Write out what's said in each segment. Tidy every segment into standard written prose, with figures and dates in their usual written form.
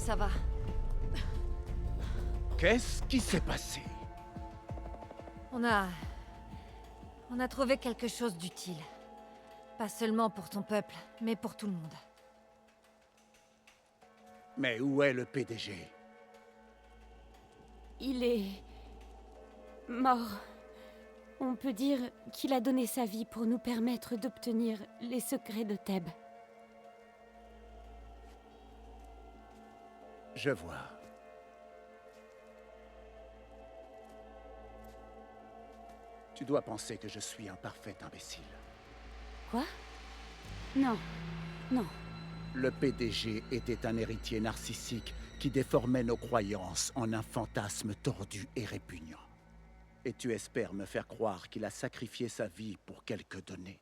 ça va. Qu'est-ce qui s'est passé? On a trouvé quelque chose d'utile. Pas seulement pour ton peuple, mais pour tout le monde. Mais où est le PDG? Il est... mort. On peut dire qu'il a donné sa vie pour nous permettre d'obtenir les secrets de Thèbes. Je vois. Tu dois penser que je suis un parfait imbécile. Quoi? Non. Non. Le PDG était un héritier narcissique qui déformait nos croyances en un fantasme tordu et répugnant. Et tu espères me faire croire qu'il a sacrifié sa vie pour quelques données.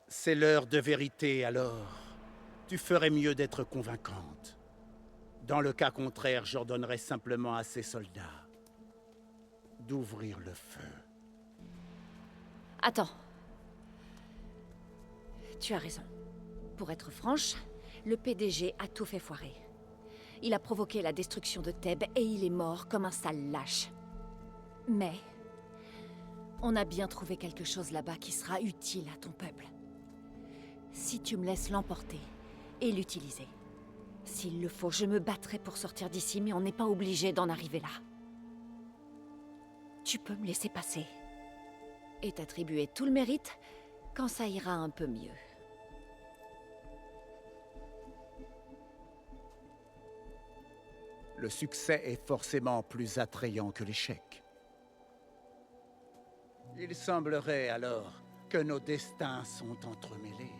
C'est l'heure de vérité, alors. Tu ferais mieux d'être convaincante. Dans le cas contraire, j'ordonnerais simplement à ces soldats d'ouvrir le feu. Attends. Tu as raison. Pour être franche, le PDG a tout fait foirer. Il a provoqué la destruction de Thèbes et il est mort comme un sale lâche. Mais... on a bien trouvé quelque chose là-bas qui sera utile à ton peuple. Si tu me laisses l'emporter et l'utiliser. S'il le faut, je me battrai pour sortir d'ici, mais on n'est pas obligé d'en arriver là. Tu peux me laisser passer. Et t'attribuer tout le mérite quand ça ira un peu mieux. Le succès est forcément plus attrayant que l'échec. Il semblerait alors que nos destins sont entremêlés.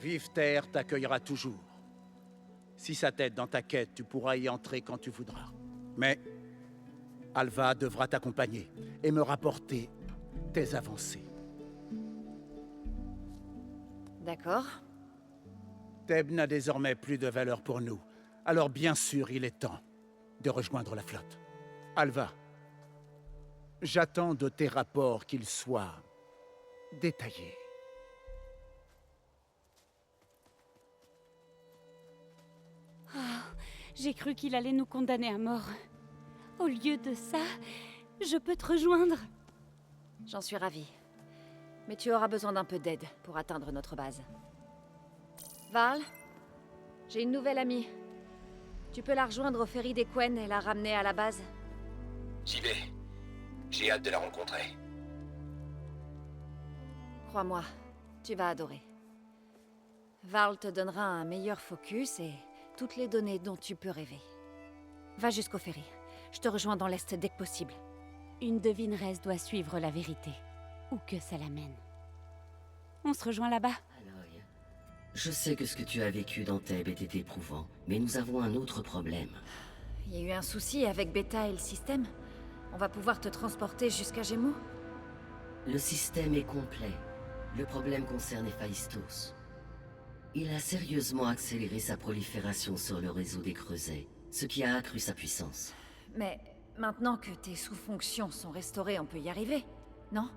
Vive Terre t'accueillera toujours. Si ça t'aide dans ta quête, tu pourras y entrer quand tu voudras. Mais Alva devra t'accompagner et me rapporter tes avancées. D'accord. Thèbes n'a désormais plus de valeur pour nous. Alors bien sûr, il est temps de rejoindre la flotte. Alva, j'attends de tes rapports qu'ils soient détaillés. J'ai cru qu'il allait nous condamner à mort. Au lieu de ça, je peux te rejoindre. J'en suis ravie. Mais tu auras besoin d'un peu d'aide pour atteindre notre base. Varl, j'ai une nouvelle amie. Tu peux la rejoindre au ferry des Quen et la ramener à la base? J'y vais. J'ai hâte de la rencontrer. Crois-moi, tu vas adorer. Varl te donnera un meilleur focus et toutes les données dont tu peux rêver. Va jusqu'au ferry. Je te rejoins dans l'Est dès que possible. Une devineresse doit suivre la vérité, où que ça l'amène. On se rejoint là-bas. Aloy, je sais que ce que tu as vécu dans Thèbes était éprouvant, mais nous avons un autre problème. Il y a eu un souci avec Beta et le système. On va pouvoir te transporter jusqu'à Gémeaux? Le système est complet. Le problème concerne Héphaïstos. Il a sérieusement accéléré sa prolifération sur le réseau des creusets, ce qui a accru sa puissance. Mais maintenant que tes sous-fonctions sont restaurées, on peut y arriver, non?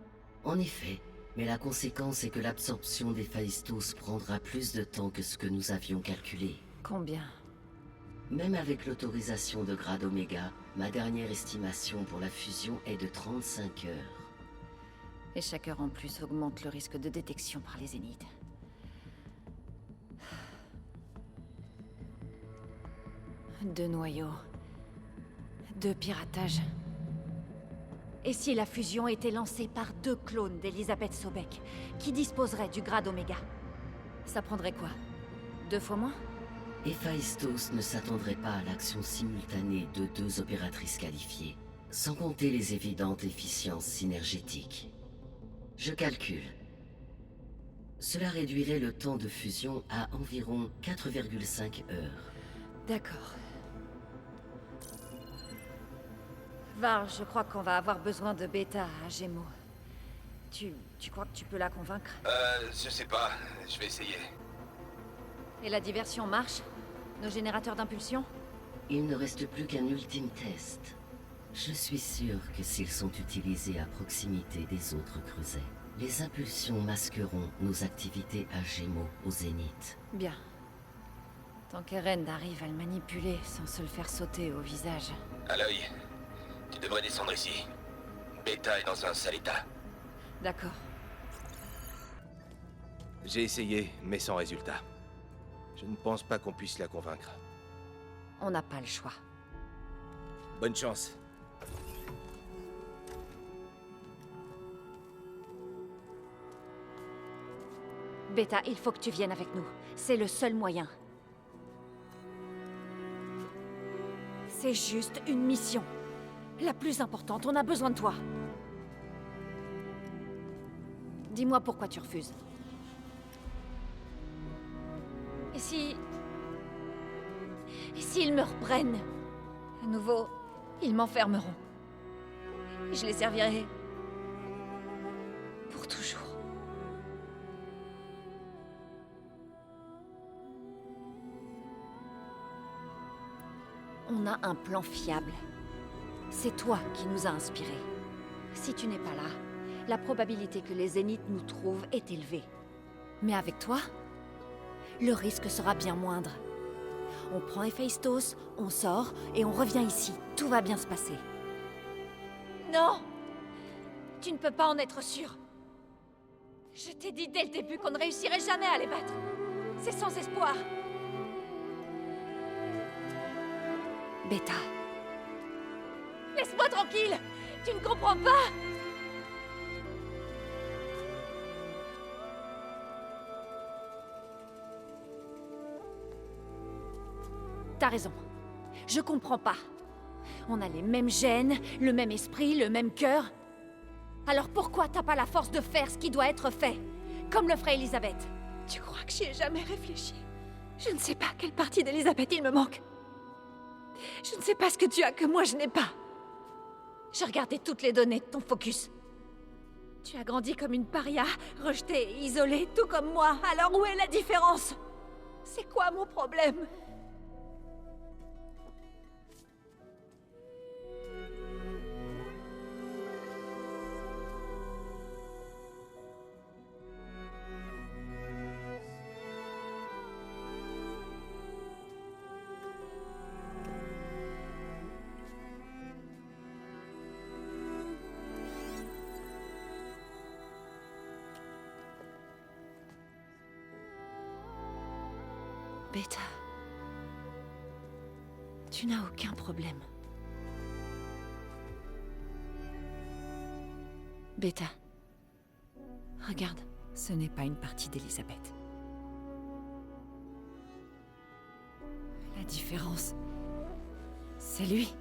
En effet, mais la conséquence est que l'absorption d'Héphaïstos prendra plus de temps que ce que nous avions calculé. Combien? Même avec l'autorisation de grade Oméga, ma dernière estimation pour la fusion est de 35 heures. Et chaque heure en plus augmente le risque de détection par les Zéniths. 2 noyaux. 2 piratages. Et si la fusion était lancée par 2 clones d'Elisabeth Sobek, qui disposeraient du grade Oméga? Ça prendrait quoi? 2 fois moins? Héphaïstos ne s'attendrait pas à l'action simultanée de 2 opératrices qualifiées, sans compter les évidentes efficiences synergétiques. Je calcule. Cela réduirait le temps de fusion à environ 4,5 heures. D'accord. Varl, je crois qu'on va avoir besoin de Beta à Gémeaux. Tu crois que tu peux la convaincre? Je sais pas. Je vais essayer. Et la diversion marche? Nos générateurs d'impulsion? Il ne reste plus qu'un ultime test. Je suis sûr que s'ils sont utilisés à proximité des autres creusets, les impulsions masqueront nos activités à Gémeaux au Zénith. Bien. Tant qu'Eren arrive à le manipuler sans se le faire sauter au visage. Aloy, tu devrais descendre ici. Beta est dans un sale état. D'accord. J'ai essayé, mais sans résultat. Je ne pense pas qu'on puisse la convaincre. On n'a pas le choix. Bonne chance. Beta, il faut que tu viennes avec nous. C'est le seul moyen. C'est juste une mission. La plus importante, on a besoin de toi. Dis-moi pourquoi tu refuses. Et si... Et s'ils me reprennent? À nouveau, ils m'enfermeront. Et je les servirai... pour toujours. On a un plan fiable. C'est toi qui nous a inspirés. Si tu n'es pas là, la probabilité que les Zéniths nous trouvent est élevée. Mais avec toi, le risque sera bien moindre. On prend Héphaïstos, on sort et on revient ici. Tout va bien se passer. Non! Tu ne peux pas en être sûr. Je t'ai dit dès le début qu'on ne réussirait jamais à les battre. C'est sans espoir. Beta. Laisse-moi tranquille! Tu ne comprends pas? T'as raison. Je comprends pas. On a les mêmes gènes, le même esprit, le même cœur. Alors pourquoi t'as pas la force de faire ce qui doit être fait? Comme le ferait Elisabeth. Tu crois que j'y ai jamais réfléchi? Je ne sais pas quelle partie d'Elisabeth il me manque. Je ne sais pas ce que tu as que moi je n'ai pas. J'ai regardé toutes les données de ton focus. Tu as grandi comme une paria, rejetée et isolée, tout comme moi. Alors où est la différence? C'est quoi mon problème? Beta, tu n'as aucun problème. Beta, regarde, ce n'est pas une partie d'Elisabeth. La différence, c'est lui.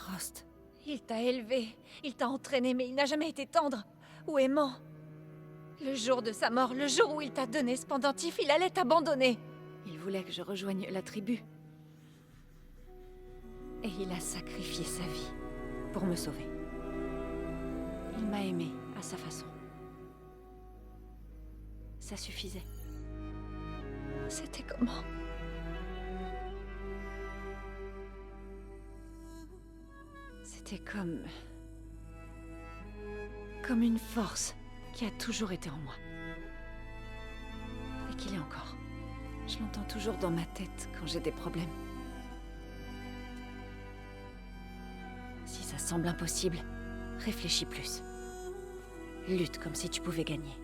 Rost. Il t'a élevé, il t'a entraîné, mais il n'a jamais été tendre ou aimant. Le jour de sa mort, le jour où il t'a donné ce pendentif, il allait t'abandonner. Il voulait que je rejoigne la tribu. Et il a sacrifié sa vie pour me sauver. Il m'a aimé à sa façon. Ça suffisait. C'était comment? C'était comme une force qui a toujours été en moi. Et qu'il est encore. Je l'entends toujours dans ma tête quand j'ai des problèmes. Si ça semble impossible, réfléchis plus. Lutte comme si tu pouvais gagner.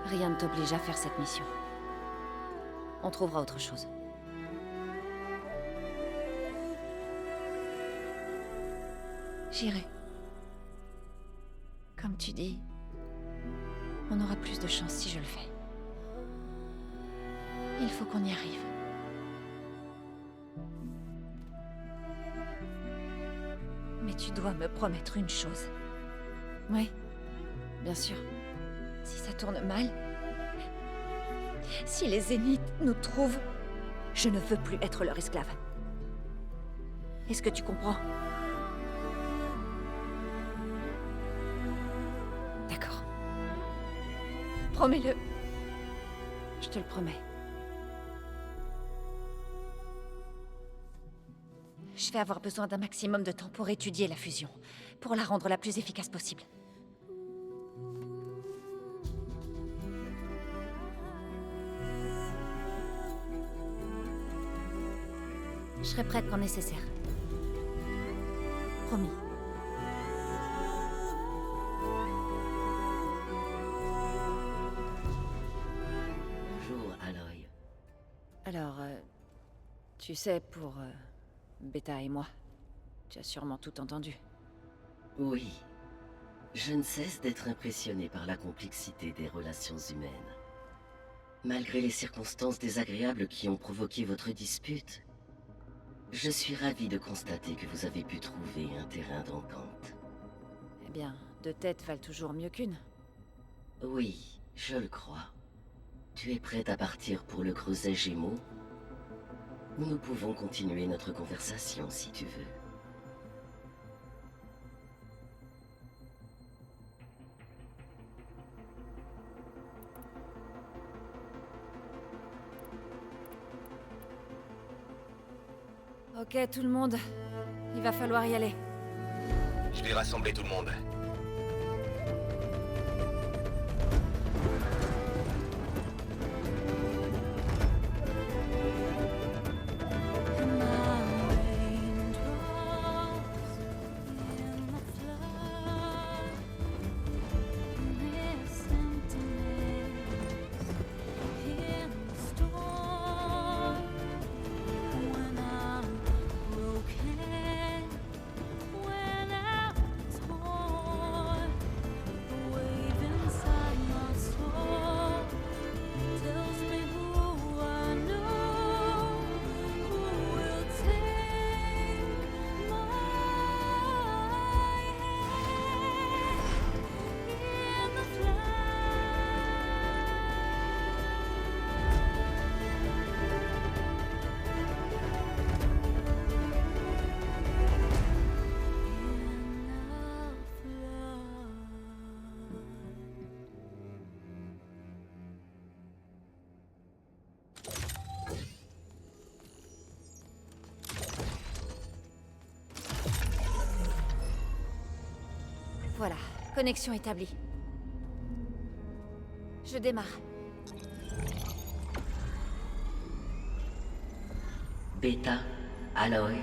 Rien ne t'oblige à faire cette mission. On trouvera autre chose. J'irai. Comme tu dis, on aura plus de chance si je le fais. Il faut qu'on y arrive. Mais tu dois me promettre une chose. Oui, bien sûr. Si ça tourne mal, si les Zéniths nous trouvent, je ne veux plus être leur esclave. Est-ce que tu comprends? Promets-le. Je te le promets. Je vais avoir besoin d'un maximum de temps pour étudier la fusion, pour la rendre la plus efficace possible. Je serai prête quand nécessaire. Promis. Bonjour, Aloy. Alors, tu sais, pour Beta et moi, tu as sûrement tout entendu. Oui. Je ne cesse d'être impressionné par la complexité des relations humaines. Malgré les circonstances désagréables qui ont provoqué votre dispute, je suis ravi de constater que vous avez pu trouver un terrain d'entente. Eh bien, deux têtes valent toujours mieux qu'une. Oui, je le crois. Tu es prête à partir pour le Creuset Gémeaux? Nous pouvons continuer notre conversation si tu veux. Ok, tout le monde. Il va falloir y aller. Je vais rassembler tout le monde. Voilà, connexion établie. Je démarre. Beta, Aloy,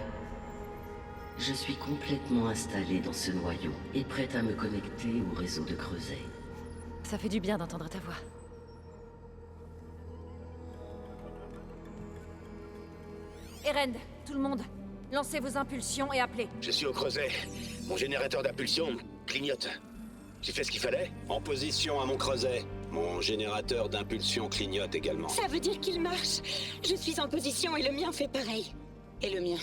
je suis complètement installé dans ce noyau et prête à me connecter au réseau de Creuset. Ça fait du bien d'entendre ta voix. Eren, tout le monde, lancez vos impulsions et appelez. Je suis au creuset. Mon générateur d'impulsion clignote. J'ai fait ce qu'il fallait. En position à mon creuset. Mon générateur d'impulsion clignote également. Ça veut dire qu'il marche. Je suis en position et le mien fait pareil. Et le mien.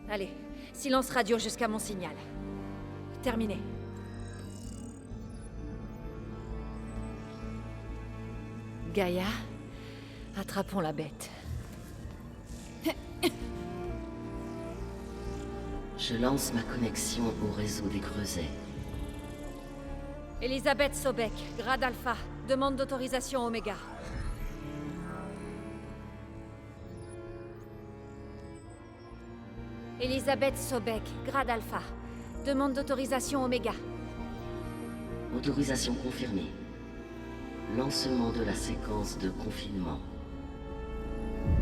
Allez, silence radio jusqu'à mon signal. Terminé. Gaïa, attrapons la bête. Je lance ma connexion au réseau des Creusets. Elisabeth Sobek, grade Alpha, demande d'autorisation Oméga. Elisabeth Sobek, grade Alpha, demande d'autorisation Oméga. Autorisation confirmée. Lancement de la séquence de confinement.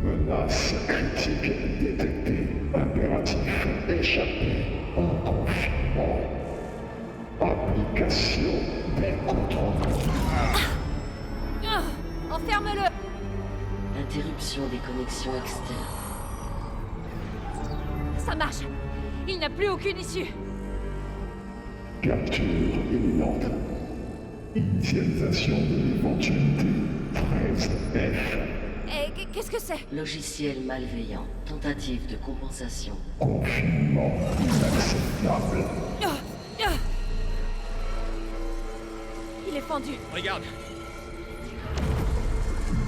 Menace critique détectée. Impératif échappé en confinement. Application des contrôles. Enferme-le! Interruption des connexions externes. Ça marche! Il n'a plus aucune issue! Capture imminente. Initialisation de l'éventualité 13F. Et qu'est-ce que c'est? Logiciel malveillant. Tentative de compensation. Confinement inacceptable. Il est fendu. Regarde,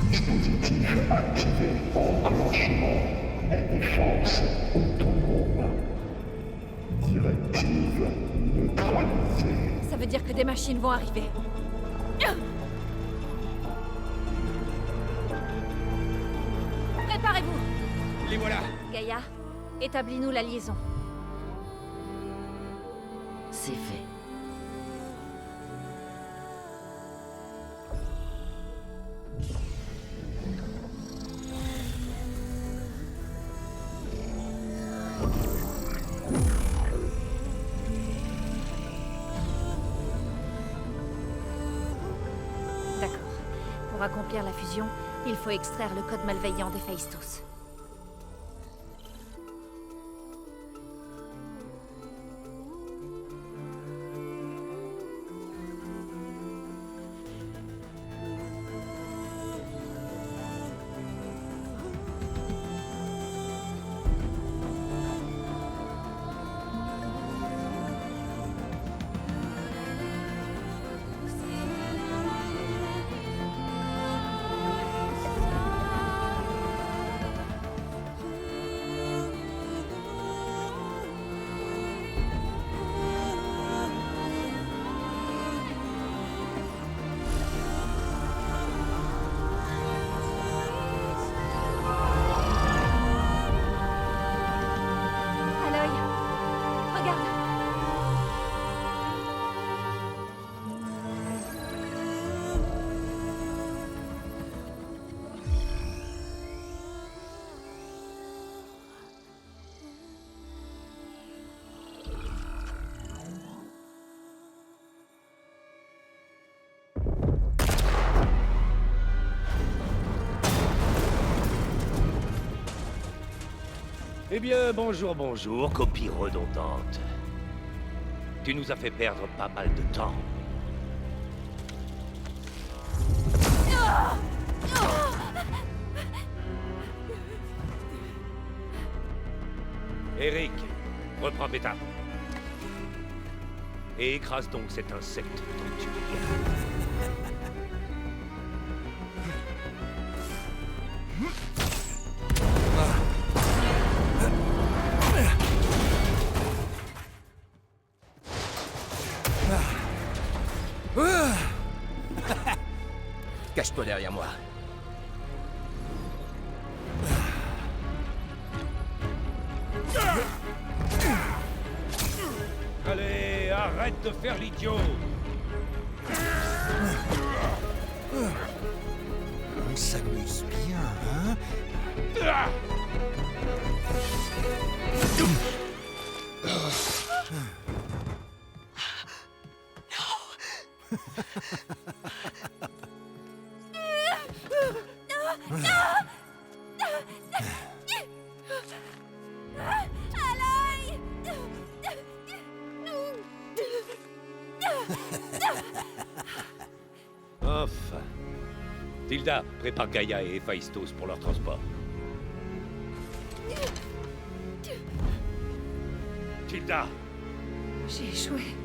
Dispositif activé. Enclenchement. Défense autonome. Directive neutralisée. Ça veut dire que des machines vont arriver. Préparez-vous! Les voilà! Gaïa, établis-nous la liaison. C'est fait. D'accord. Pour accomplir la fusion, il faut extraire le code malveillant d'Héphaïstos. Aloy, regarde! Eh bien, bonjour, bonjour, copie redondante. Tu nous as fait perdre pas mal de temps. Eric, reprends Beta. Et écrase donc cet insecte tant que tu veux bien. Cache-toi derrière moi. Allez, arrête de faire l'idiot. On s'amuse bien, hein? Enfin. Tilda, prépare Gaïa et Héphaïstos pour leur transport. Tilda! J'ai échoué.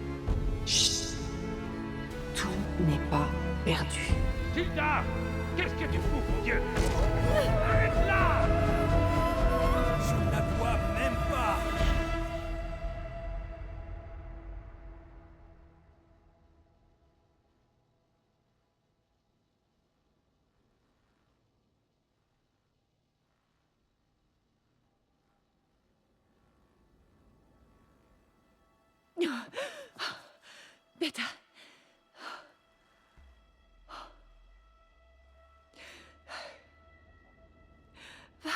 Tout n'est pas perdu. Tilda! Qu'est-ce que tu fous, mon Dieu? Arrête là! Je ne la vois même pas! Beta. Parle.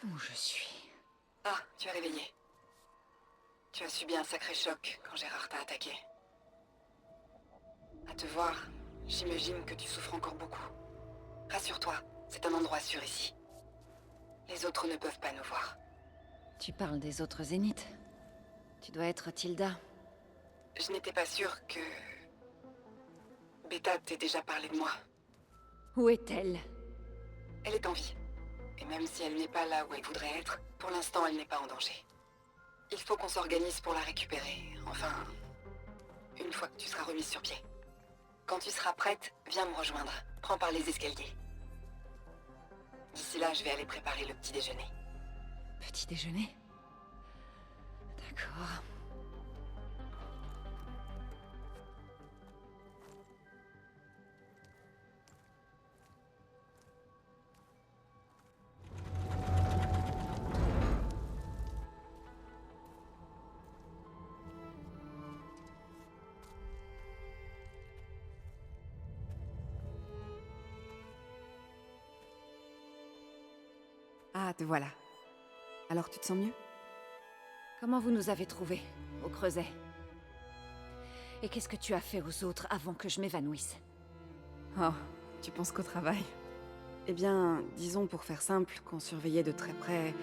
Où je suis? Ah, tu es réveillé. Tu as subi un sacré choc quand Gérard t'a attaqué. À te voir, j'imagine que tu souffres encore beaucoup. Rassure-toi, c'est un endroit sûr ici. Les autres ne peuvent pas nous voir. Tu parles des autres zéniths. Tu dois être Tilda. Je n'étais pas sûre que... Beta t'ait déjà parlé de moi. Où est-elle? Elle est en vie. Et même si elle n'est pas là où elle voudrait être, pour l'instant elle n'est pas en danger. Il faut qu'on s'organise pour la récupérer. Enfin, une fois que tu seras remise sur pied. Quand tu seras prête, viens me rejoindre. Prends par les escaliers. D'ici là, je vais aller préparer le petit déjeuner. Petit déjeuner? D'accord. Ah, te voilà. Alors tu te sens mieux? Comment vous nous avez trouvés, au Creuset? Et qu'est-ce que tu as fait aux autres avant que je m'évanouisse? Oh, tu penses qu'au travail? Eh bien, disons pour faire simple, qu'on surveillait de très près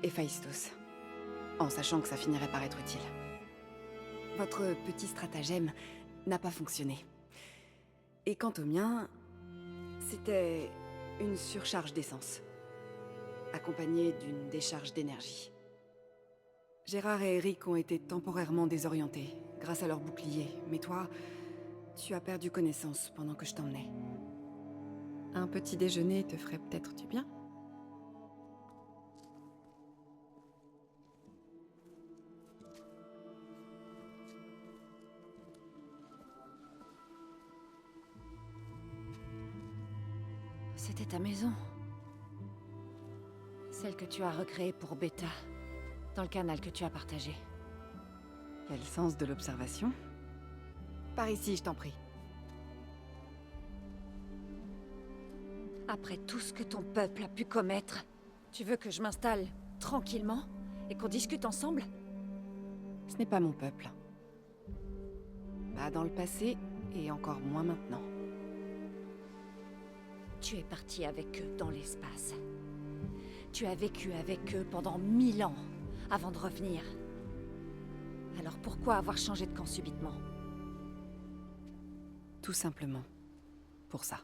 Héphaïstos, en sachant que ça finirait par être utile. Votre petit stratagème n'a pas fonctionné. Et quant au mien, c'était une surcharge d'essence, accompagnée d'une décharge d'énergie. Gérard et Eric ont été temporairement désorientés, grâce à leur bouclier, mais toi, tu as perdu connaissance pendant que je t'emmenais. Un petit déjeuner te ferait peut-être du bien? C'était ta maison. Celle que tu as recréée pour Beta, dans le canal que tu as partagé. Quel sens de l'observation. Par ici, je t'en prie. Après tout ce que ton peuple a pu commettre, tu veux que je m'installe tranquillement et qu'on discute ensemble? Ce n'est pas mon peuple. Pas dans le passé, et encore moins maintenant. Tu es parti avec eux dans l'espace. Tu as vécu avec eux pendant 1000 ans, avant de revenir. Alors pourquoi avoir changé de camp subitement? Tout simplement. Pour ça.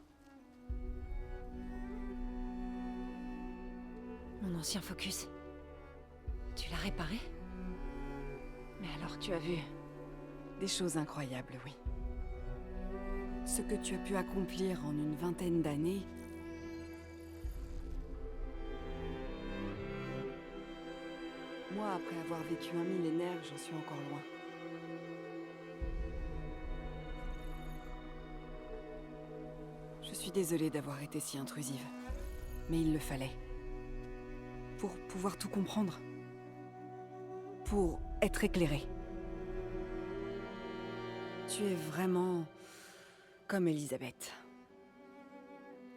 Mon ancien focus. Tu l'as réparé? Mais alors tu as vu... Des choses incroyables, oui. Ce que tu as pu accomplir en une vingtaine d'années... Moi, après avoir vécu un millénaire, j'en suis encore loin. Je suis désolée d'avoir été si intrusive. Mais il le fallait. Pour pouvoir tout comprendre. Pour être éclairée. Tu es vraiment... comme Elisabeth.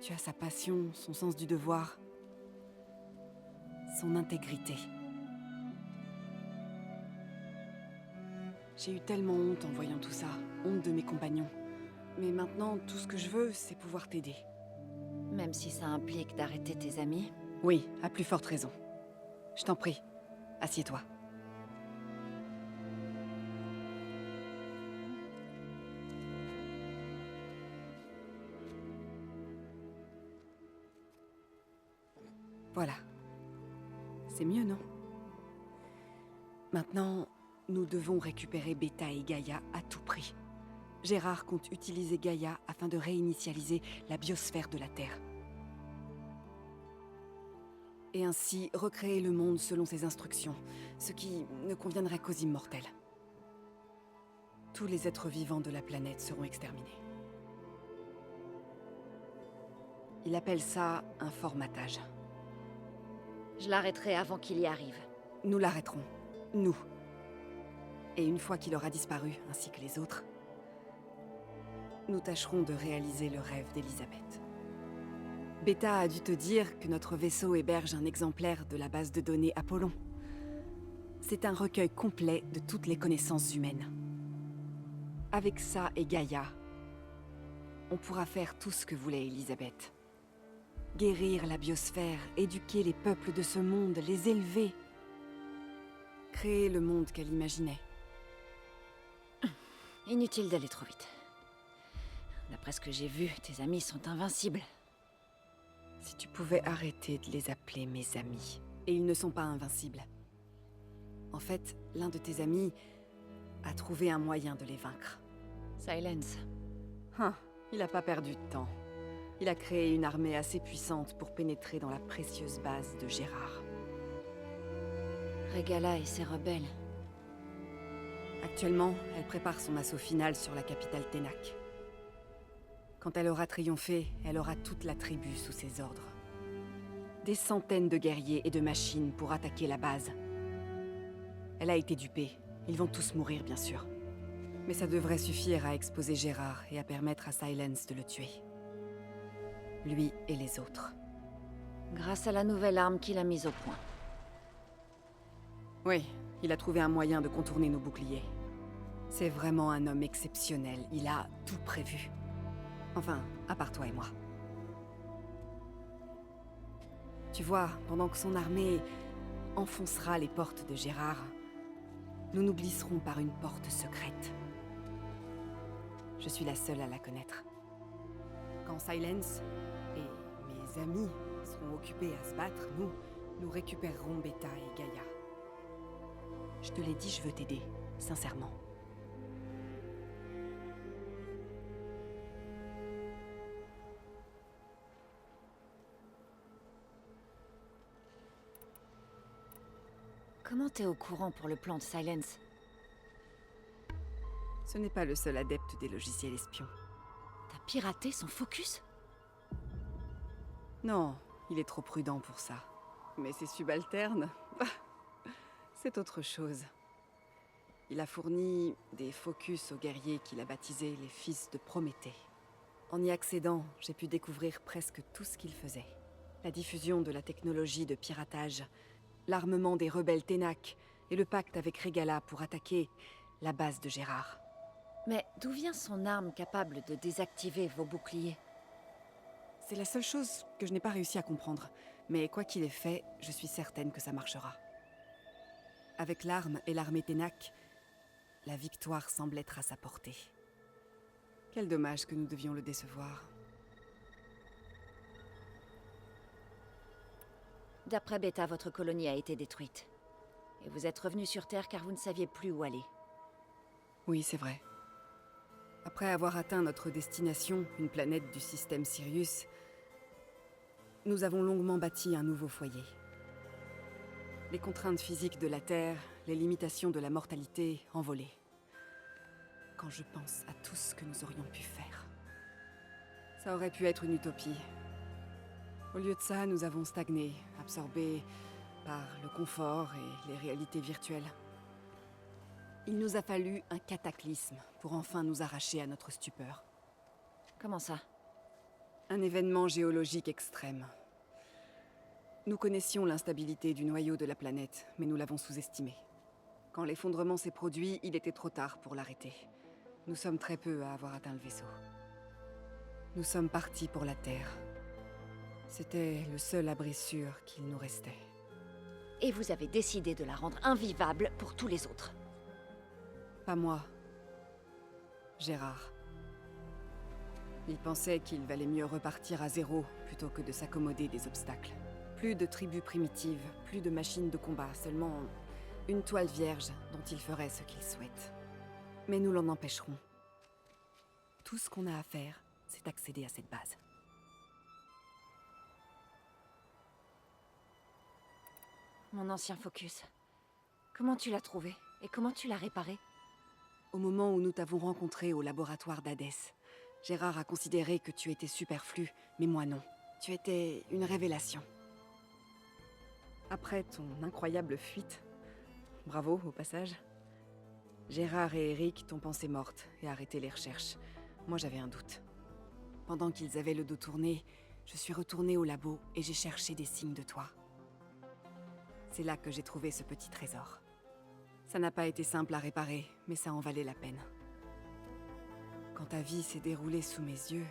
Tu as sa passion, son sens du devoir, son intégrité. J'ai eu tellement honte en voyant tout ça, honte de mes compagnons. Mais maintenant, tout ce que je veux, c'est pouvoir t'aider. Même si ça implique d'arrêter tes amis? Oui, à plus forte raison. Je t'en prie, assieds-toi. Voilà. C'est mieux, non? Maintenant, nous devons récupérer Beta et Gaïa à tout prix. Gérard compte utiliser Gaïa afin de réinitialiser la biosphère de la Terre. Et ainsi recréer le monde selon ses instructions, ce qui ne conviendrait qu'aux immortels. Tous les êtres vivants de la planète seront exterminés. Il appelle ça un formatage. Je l'arrêterai avant qu'il y arrive. Nous l'arrêterons. Nous. Et une fois qu'il aura disparu, ainsi que les autres, nous tâcherons de réaliser le rêve d'Elisabeth. Beta a dû te dire que notre vaisseau héberge un exemplaire de la base de données Apollon. C'est un recueil complet de toutes les connaissances humaines. Avec ça et Gaïa, on pourra faire tout ce que voulait Elisabeth. Guérir la biosphère, éduquer les peuples de ce monde, les élever. Créer le monde qu'elle imaginait. Inutile d'aller trop vite. D'après ce que j'ai vu, tes amis sont invincibles. Si tu pouvais arrêter de les appeler mes amis. Et ils ne sont pas invincibles. En fait, l'un de tes amis a trouvé un moyen de les vaincre. Silence. Il a pas perdu de temps. Il a créé une armée assez puissante pour pénétrer dans la précieuse base de Gérard. Regala et ses rebelles. Actuellement, elle prépare son assaut final sur la capitale Ténac. Quand elle aura triomphé, elle aura toute la tribu sous ses ordres. Des centaines de guerriers et de machines pour attaquer la base. Elle a été dupée. Ils vont tous mourir, bien sûr. Mais ça devrait suffire à exposer Gérard et à permettre à Silence de le tuer. Lui et les autres. Grâce à la nouvelle arme qu'il a mise au point. Oui, il a trouvé un moyen de contourner nos boucliers. C'est vraiment un homme exceptionnel. Il a tout prévu. Enfin, à part toi et moi. Tu vois, pendant que son armée enfoncera les portes de Gérard, nous nous glisserons par une porte secrète. Je suis la seule à la connaître. Quand Silence et mes amis seront occupés à se battre, nous récupérerons Beta et Gaïa. Je te l'ai dit, je veux t'aider, sincèrement. Comment t'es au courant pour le plan de Silence? Ce n'est pas le seul adepte des logiciels espions. T'as piraté son focus? Non, il est trop prudent pour ça. Mais ses subalternes, c'est autre chose. Il a fourni des focus aux guerriers qu'il a baptisés les fils de Prométhée. En y accédant, j'ai pu découvrir presque tout ce qu'il faisait. La diffusion de la technologie de piratage, l'armement des rebelles Ténac et le pacte avec Regala pour attaquer la base de Gérard. Mais d'où vient son arme capable de désactiver vos boucliers? C'est la seule chose que je n'ai pas réussi à comprendre. Mais quoi qu'il ait fait, je suis certaine que ça marchera. Avec l'arme et l'armée Ténac, la victoire semble être à sa portée. Quel dommage que nous devions le décevoir. D'après Beta, votre colonie a été détruite. Et vous êtes revenu sur Terre car vous ne saviez plus où aller. Oui, c'est vrai. Après avoir atteint notre destination, une planète du système Sirius, nous avons longuement bâti un nouveau foyer. Les contraintes physiques de la Terre, les limitations de la mortalité envolées. Quand je pense à tout ce que nous aurions pu faire. Ça aurait pu être une utopie. Au lieu de ça, nous avons stagné, absorbés par le confort et les réalités virtuelles. Il nous a fallu un cataclysme pour enfin nous arracher à notre stupeur. Comment ça? Un événement géologique extrême. Nous connaissions l'instabilité du noyau de la planète, mais nous l'avons sous-estimé. Quand l'effondrement s'est produit, il était trop tard pour l'arrêter. Nous sommes très peu à avoir atteint le vaisseau. Nous sommes partis pour la Terre. C'était le seul abri sûr qu'il nous restait. Et vous avez décidé de la rendre invivable pour tous les autres. Pas moi. Gérard. Il pensait qu'il valait mieux repartir à zéro plutôt que de s'accommoder des obstacles. Plus de tribus primitives, plus de machines de combat, seulement une toile vierge dont il ferait ce qu'il souhaite. Mais nous l'en empêcherons. Tout ce qu'on a à faire, c'est accéder à cette base. Mon ancien focus. Comment tu l'as trouvé? Et comment tu l'as réparé? Au moment où nous t'avons rencontré au laboratoire d'Hadès, Gérard a considéré que tu étais superflu, mais moi non. Tu étais une révélation. Après ton incroyable fuite, bravo au passage, Gérard et Eric t'ont pensé morte et arrêté les recherches. Moi j'avais un doute. Pendant qu'ils avaient le dos tourné, je suis retournée au labo et j'ai cherché des signes de toi. C'est là que j'ai trouvé ce petit trésor. Ça n'a pas été simple à réparer, mais ça en valait la peine. Quand ta vie s'est déroulée sous mes yeux,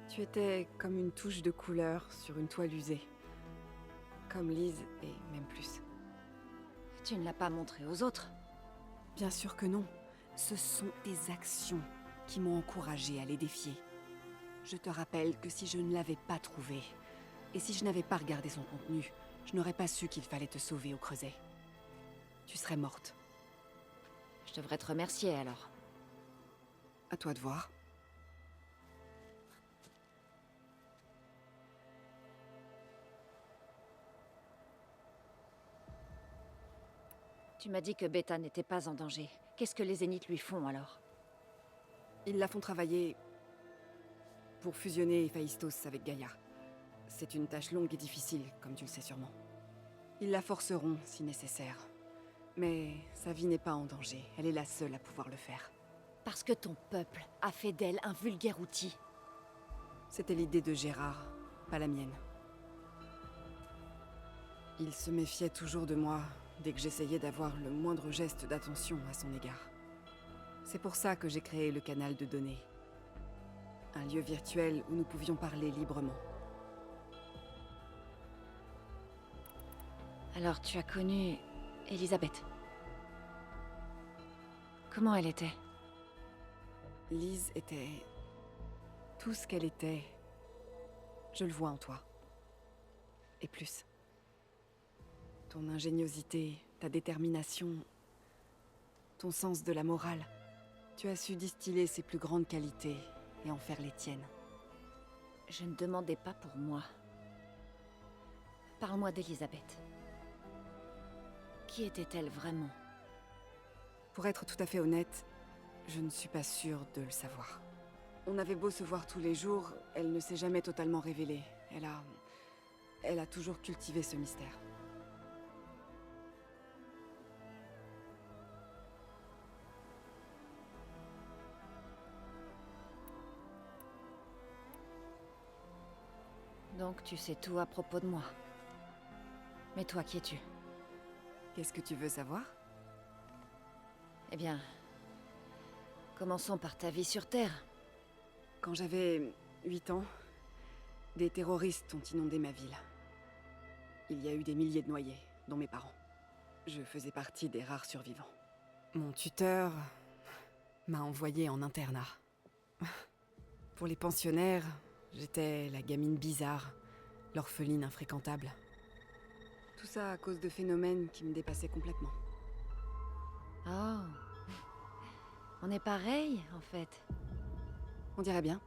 tu étais comme une touche de couleur sur une toile usée. Comme Lise, et même plus. Tu ne l'as pas montré aux autres? Bien sûr que non. Ce sont tes actions qui m'ont encouragée à les défier. Je te rappelle que si je ne l'avais pas trouvé, et si je n'avais pas regardé son contenu, je n'aurais pas su qu'il fallait te sauver au creuset. Tu serais morte. Je devrais te remercier alors. À toi de voir. Tu m'as dit que Beta n'était pas en danger. Qu'est-ce que les Zéniths lui font alors? Ils la font travailler pour fusionner Héphaïstos avec Gaïa. C'est une tâche longue et difficile, comme tu le sais sûrement. Ils la forceront si nécessaire. Mais sa vie n'est pas en danger. Elle est la seule à pouvoir le faire. Parce que ton peuple a fait d'elle un vulgaire outil. C'était l'idée de Gérard, pas la mienne. Il se méfiait toujours de moi dès que j'essayais d'avoir le moindre geste d'attention à son égard. C'est pour ça que j'ai créé le canal de données. Un lieu virtuel où nous pouvions parler librement. Alors tu as connu Elisabeth. Comment elle était? Lise était... tout ce qu'elle était. Je le vois en toi. Et plus. Ton ingéniosité, ta détermination, ton sens de la morale. Tu as su distiller ses plus grandes qualités et en faire les tiennes. Je ne demandais pas pour moi. Parle-moi d'Elisabeth. Qui était-elle vraiment? Pour être tout à fait honnête, je ne suis pas sûre de le savoir. On avait beau se voir tous les jours, elle ne s'est jamais totalement révélée. Elle a toujours cultivé ce mystère. Donc tu sais tout à propos de moi. Mais toi, qui es-tu? Qu'est-ce que tu veux savoir? Eh bien, commençons par ta vie sur Terre. Quand j'avais 8 ans, des terroristes ont inondé ma ville. Il y a eu des milliers de noyés, dont mes parents. Je faisais partie des rares survivants. Mon tuteur m'a envoyé en internat. Pour les pensionnaires, j'étais la gamine bizarre, l'orpheline infréquentable. Tout ça à cause de phénomènes qui me dépassaient complètement. Oh. On est pareil, en fait. On dirait bien.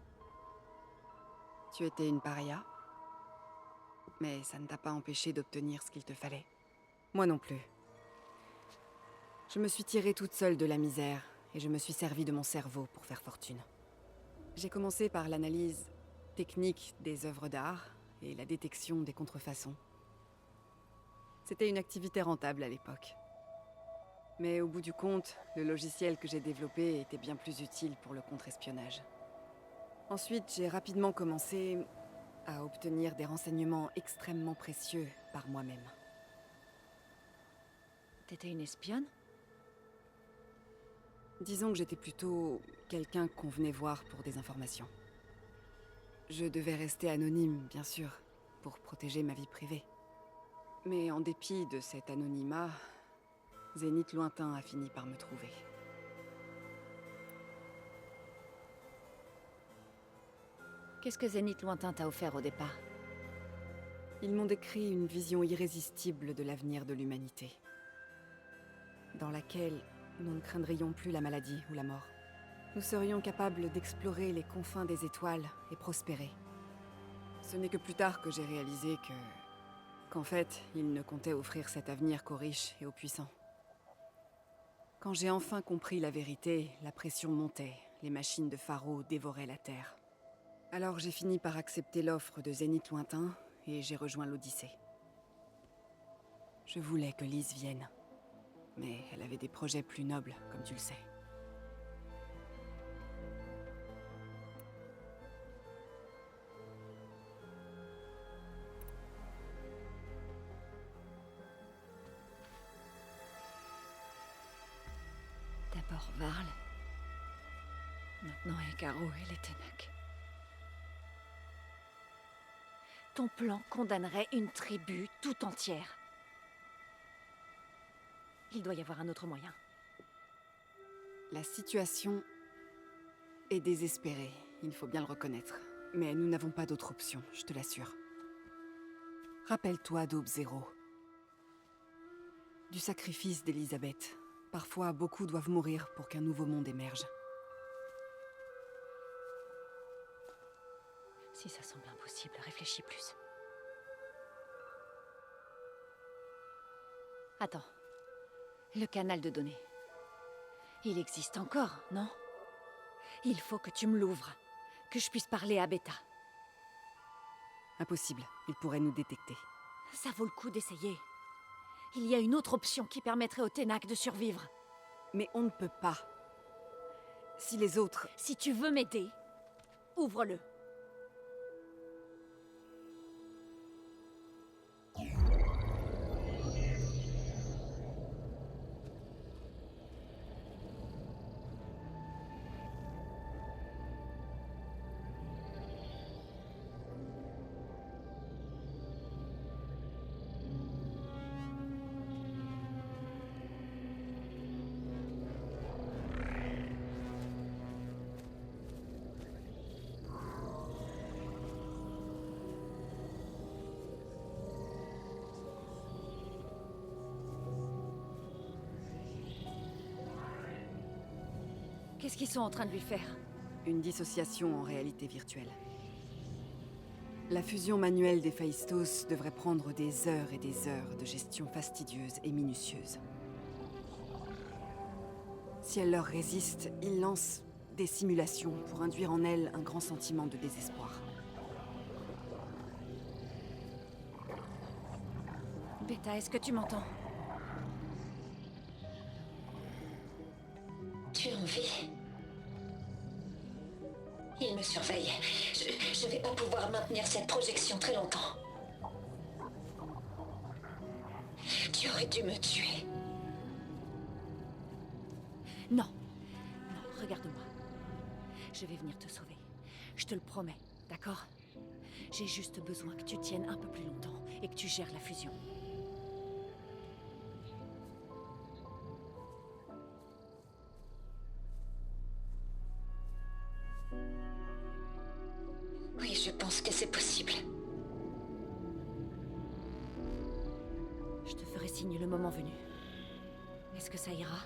Tu étais une paria. Mais ça ne t'a pas empêché d'obtenir ce qu'il te fallait. Moi non plus. Je me suis tirée toute seule de la misère, et je me suis servi de mon cerveau pour faire fortune. J'ai commencé par l'analyse technique des œuvres d'art et la détection des contrefaçons. C'était une activité rentable à l'époque. Mais au bout du compte, le logiciel que j'ai développé était bien plus utile pour le contre-espionnage. Ensuite, j'ai rapidement commencé à obtenir des renseignements extrêmement précieux par moi-même. T'étais une espionne? Disons que j'étais plutôt quelqu'un qu'on venait voir pour des informations. Je devais rester anonyme, bien sûr, pour protéger ma vie privée. Mais en dépit de cet anonymat, Zénith Lointain a fini par me trouver. Qu'est-ce que Zénith Lointain t'a offert au départ? Ils m'ont décrit une vision irrésistible de l'avenir de l'humanité, dans laquelle nous ne craindrions plus la maladie ou la mort. Nous serions capables d'explorer les confins des étoiles et prospérer. Ce n'est que plus tard que j'ai réalisé qu'en fait, ils ne comptaient offrir cet avenir qu'aux riches et aux puissants. Quand j'ai enfin compris la vérité, la pression montait, les machines de Pharaon dévoraient la Terre. Alors j'ai fini par accepter l'offre de Zénith Lointain et j'ai rejoint l'Odyssée. Je voulais que Lise vienne, mais elle avait des projets plus nobles, comme tu le sais. D'abord Varl, maintenant Hécaro et les Ténac. Ton plan condamnerait une tribu tout entière. Il doit y avoir un autre moyen. La situation est désespérée, il faut bien le reconnaître. Mais nous n'avons pas d'autre option, je te l'assure. Rappelle-toi d'Aube Zéro. Du sacrifice d'Elisabeth. Parfois, beaucoup doivent mourir pour qu'un nouveau monde émerge. Si ça semble impossible, réfléchis plus. Attends. Le canal de données. Il existe encore, non? Il faut que tu me l'ouvres. Que je puisse parler à Beta. Impossible, il pourrait nous détecter. Ça vaut le coup d'essayer. Il y a une autre option qui permettrait au Ténac de survivre. Mais on ne peut pas. Si les autres... Si tu veux m'aider, ouvre-le. Qu'est-ce qu'ils sont en train de lui faire? Une dissociation en réalité virtuelle. La fusion manuelle d'Héphaïstos devrait prendre des heures et des heures de gestion fastidieuse et minutieuse. Si elle leur résiste, ils lancent des simulations pour induire en elle un grand sentiment de désespoir. Beta, est-ce que tu m'entends? Tu es en vie. Il me surveille. Je vais pas pouvoir maintenir cette projection très longtemps. Tu aurais dû me tuer. Non. Non, regarde-moi. Je vais venir te sauver. Je te le promets, d'accord? J'ai juste besoin que tu tiennes un peu plus longtemps et que tu gères la fusion. Oui, je pense que c'est possible. Je te ferai signe le moment venu. Est-ce que ça ira?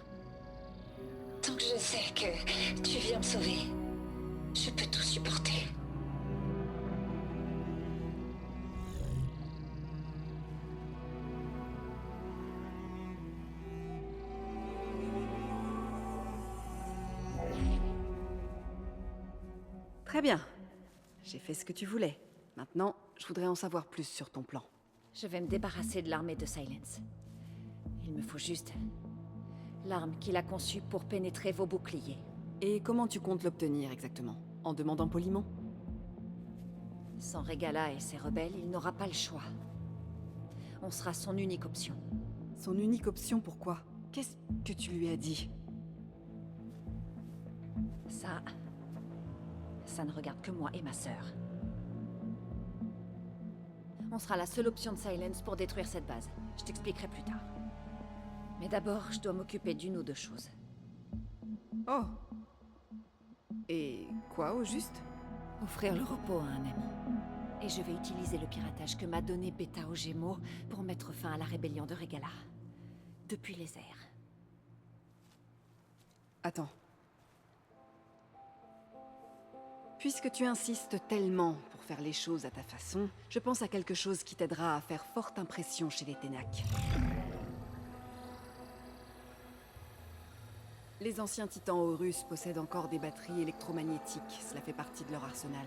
Tant que je sais que tu viens me sauver, je peux tout supporter. Très bien. J'ai fait ce que tu voulais. Maintenant, je voudrais en savoir plus sur ton plan. Je vais me débarrasser de l'armée de Silence. Il me faut juste l'arme qu'il a conçue pour pénétrer vos boucliers. Et comment tu comptes l'obtenir exactement? En demandant poliment? Sans Regala et ses rebelles, il n'aura pas le choix. On sera son unique option. Son unique option, pourquoi? Qu'est-ce que tu lui as dit? Ça ne regarde que moi et ma sœur. On sera la seule option de Silence pour détruire cette base. Je t'expliquerai plus tard. Mais d'abord, je dois m'occuper d'une ou deux choses. Oh. Et quoi, au juste? Offrir le repos à un ami. Et je vais utiliser le piratage que m'a donné Beta aux Gémeaux pour mettre fin à la rébellion de Regala. Depuis les airs. Attends. Puisque tu insistes tellement pour faire les choses à ta façon, je pense à quelque chose qui t'aidera à faire forte impression chez les Ténac. Les anciens titans Horus possèdent encore des batteries électromagnétiques, cela fait partie de leur arsenal.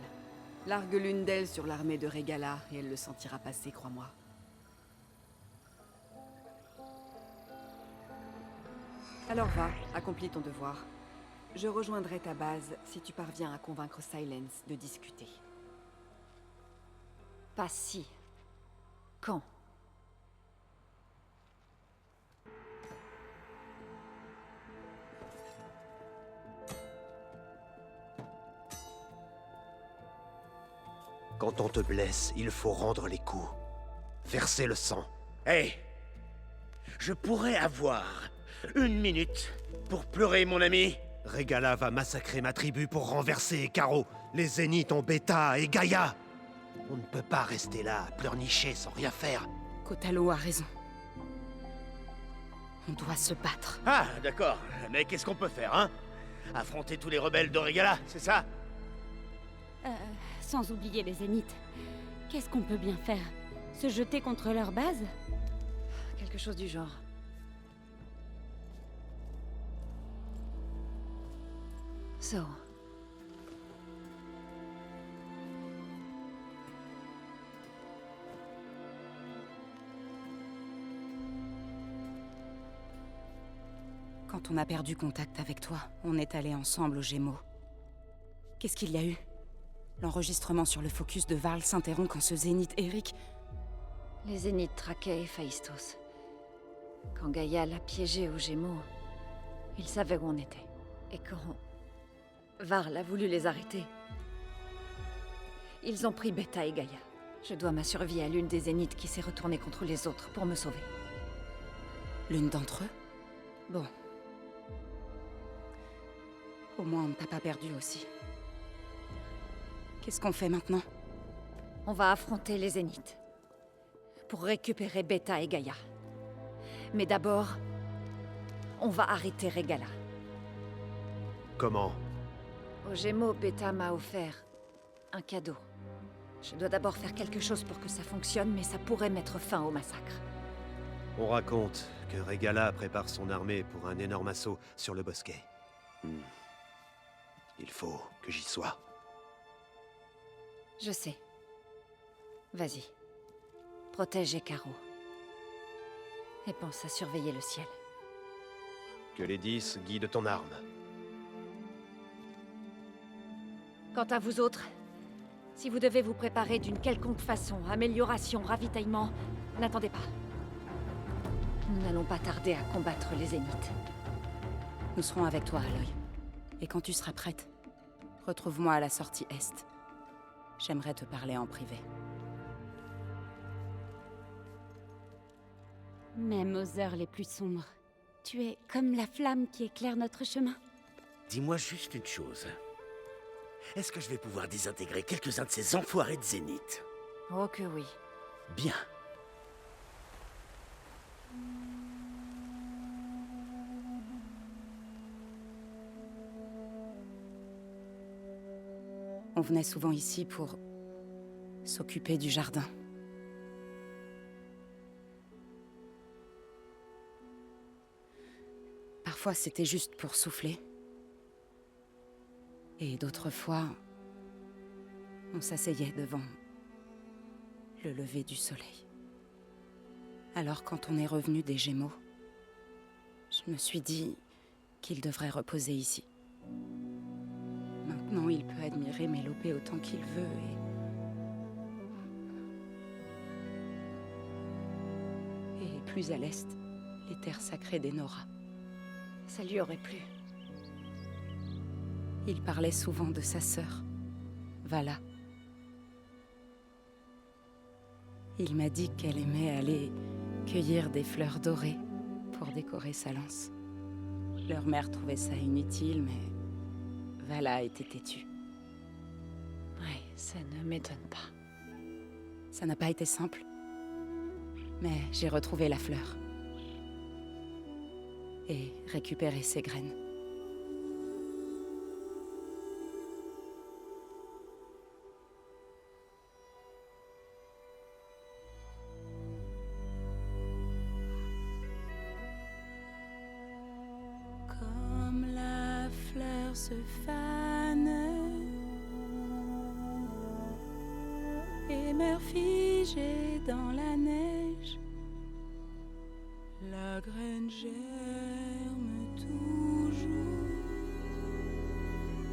Largue l'une d'elles sur l'armée de Regala et elle le sentira passer, crois-moi. Alors va, accomplis ton devoir. Je rejoindrai ta base si tu parviens à convaincre Silence de discuter. Pas si. Quand? Quand on te blesse, il faut rendre les coups. Verser le sang. Hé! Je pourrais avoir 1 minute pour pleurer, mon ami? Regala va massacrer ma tribu pour renverser Ekaro. Les Zéniths ont Beta et Gaïa. On ne peut pas rester là, à pleurnicher sans rien faire. Kotalo a raison. On doit se battre. Ah, d'accord. Mais qu'est-ce qu'on peut faire, hein? Affronter tous les rebelles de Regala, c'est ça? Sans oublier les Zéniths. Qu'est-ce qu'on peut bien faire? Se jeter contre leur base? Quelque chose du genre. So. Quand on a perdu contact avec toi, on est allés ensemble aux Gémeaux. Qu'est-ce qu'il y a eu? L'enregistrement sur le focus de Varl s'interrompt quand ce zénith Eric... Les Zéniths traquaient Héphaïstos. Quand Gaïa l'a piégé aux Gémeaux, ils savaient où on était. Et quand Varl a voulu les arrêter, ils ont pris Beta et Gaïa. Je dois ma survie à l'une des Zéniths qui s'est retournée contre les autres pour me sauver. L'une d'entre eux? Bon. Au moins, on ne t'a pas perdu aussi. Qu'est-ce qu'on fait maintenant? On va affronter les Zéniths. Pour récupérer Beta et Gaïa. Mais d'abord, on va arrêter Regala. Comment? Aux Gémeaux, Beta m'a offert un cadeau. Je dois d'abord faire quelque chose pour que ça fonctionne, mais ça pourrait mettre fin au massacre. On raconte que Regala prépare son armée pour un énorme assaut sur le bosquet. Il faut que j'y sois. Je sais. Vas-y. Protège Hécaro. Et pense à surveiller le ciel. Que les 10 guident ton arme. Quant à vous autres, si vous devez vous préparer d'une quelconque façon, amélioration, ravitaillement, n'attendez pas. Nous n'allons pas tarder à combattre les Zéniths. Nous serons avec toi, Aloy. Et quand tu seras prête, retrouve-moi à la sortie Est. J'aimerais te parler en privé. Même aux heures les plus sombres, tu es comme la flamme qui éclaire notre chemin. Dis-moi juste une chose. Est-ce que je vais pouvoir désintégrer quelques-uns de ces enfoirés de Zénith? Oh que oui. Bien. On venait souvent ici pour s'occuper du jardin. Parfois, c'était juste pour souffler. Et d'autres fois, on s'asseyait devant le lever du soleil. Alors, quand on est revenu des Gémeaux, je me suis dit qu'il devrait reposer ici. Maintenant, il peut admirer Mélopée autant qu'il veut et plus à l'est, les terres sacrées des Nora. Ça lui aurait plu. Il parlait souvent de sa sœur, Vala. Il m'a dit qu'elle aimait aller cueillir des fleurs dorées pour décorer sa lance. Leur mère trouvait ça inutile, mais Vala était têtue. Ouais, ça ne m'étonne pas. Ça n'a pas été simple, mais j'ai retrouvé la fleur. Et récupéré ses graines. Comme la fleur se fane et meurt figée dans la neige, la graine germe toujours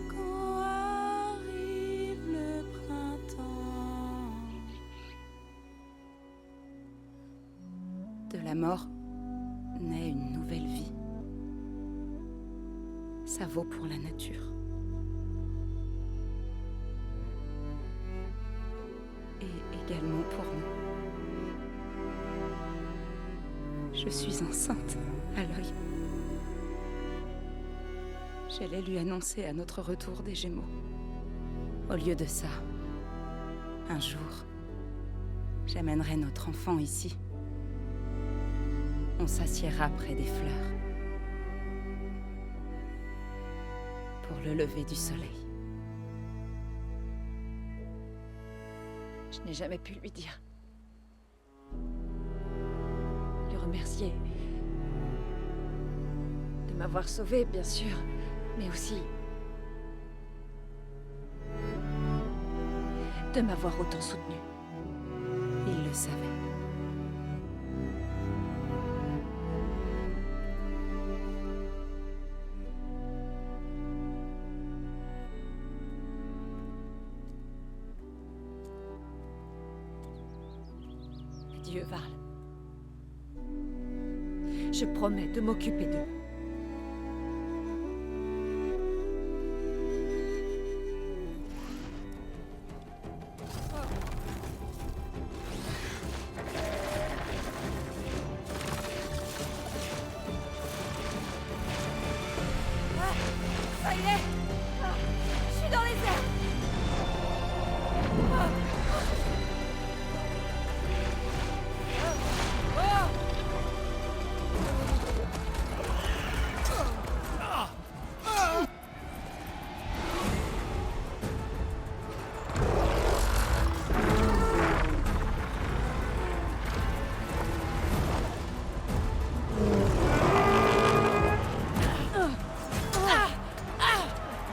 quand arrive le printemps. De la mort naît une nouvelle vie. Ça vaut pour la nature. Et également pour nous. Je suis enceinte, Aloy. J'allais lui annoncer à notre retour des Gémeaux. Au lieu de ça, un jour, j'amènerai notre enfant ici. On s'assiera près des fleurs. Pour le lever du soleil. Je n'ai jamais pu lui dire. Lui remercier. De m'avoir sauvée, bien sûr. Mais aussi de m'avoir autant soutenu. Il le savait. Adieu, Varl. Je promets de m'occuper d'eux. Ça y est! Je suis dans les airs!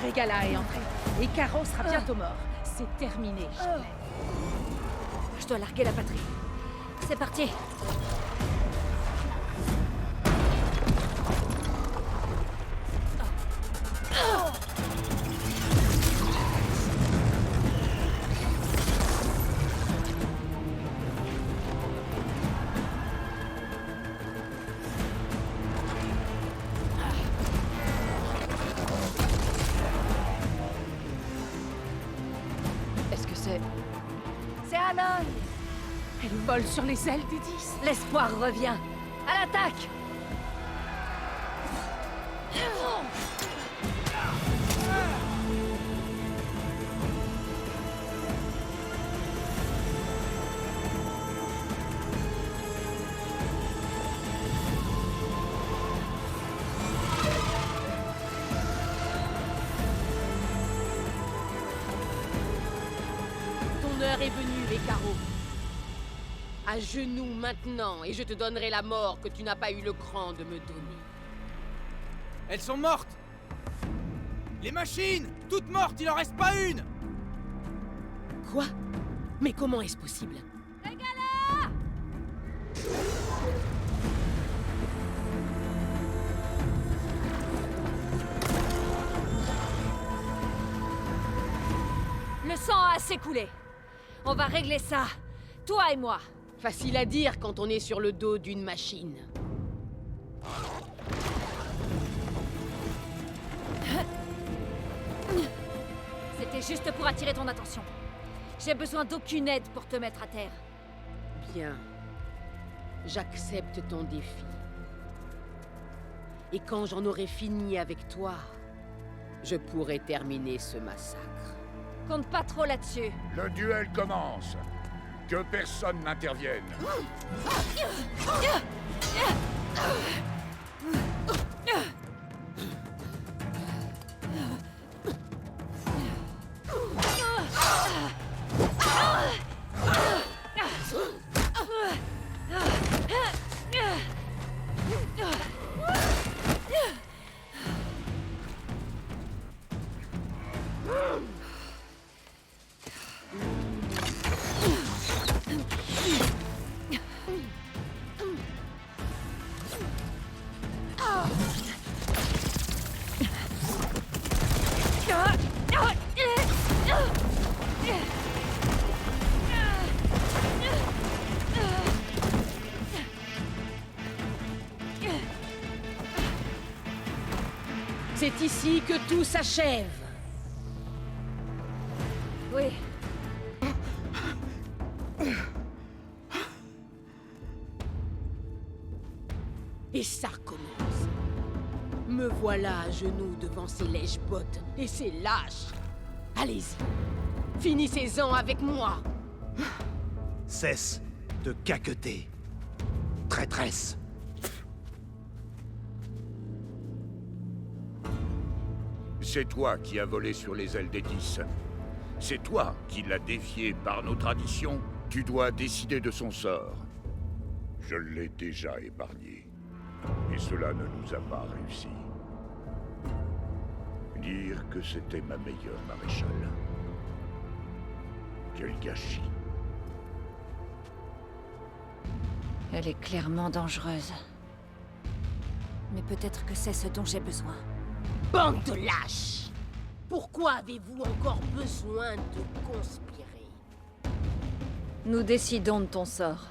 Régala est entré, et Caro sera bientôt mort. C'est terminé, Shelley. Je dois larguer la patrie. C'est parti. Est-ce que c'est... C'est Aloy! Elle vole sur les ailes des 10. L'espoir revient. À l'attaque! Ton heure est venue, les carreaux. À genoux maintenant, et je te donnerai la mort que tu n'as pas eu le cran de me donner. Elles sont mortes! Les machines! Toutes mortes, il en reste pas une! Quoi? Mais comment est-ce possible? Régala! Le sang a assez coulé. On va régler ça, toi et moi. Facile à dire quand on est sur le dos d'une machine. C'était juste pour attirer ton attention. J'ai besoin d'aucune aide pour te mettre à terre. Bien. J'accepte ton défi. Et quand j'en aurai fini avec toi, je pourrai terminer ce massacre. Compte pas trop là-dessus. Le duel commence. Que personne n'intervienne. C'est ici que tout s'achève. Oui. Et ça recommence. Me voilà à genoux devant ces lèche-bottes et ces lâches. Allez-y. Finissez-en avec moi. Cesse de caqueter. Traîtresse. C'est toi qui as volé sur les ailes des 10. C'est toi qui l'as défié par nos traditions. Tu dois décider de son sort. Je l'ai déjà épargné. Et cela ne nous a pas réussi. Dire que c'était ma meilleure maréchale. Quel gâchis. Elle est clairement dangereuse. Mais peut-être que c'est ce dont j'ai besoin. Bande de lâches! Pourquoi avez-vous encore besoin de conspirer? Nous décidons de ton sort.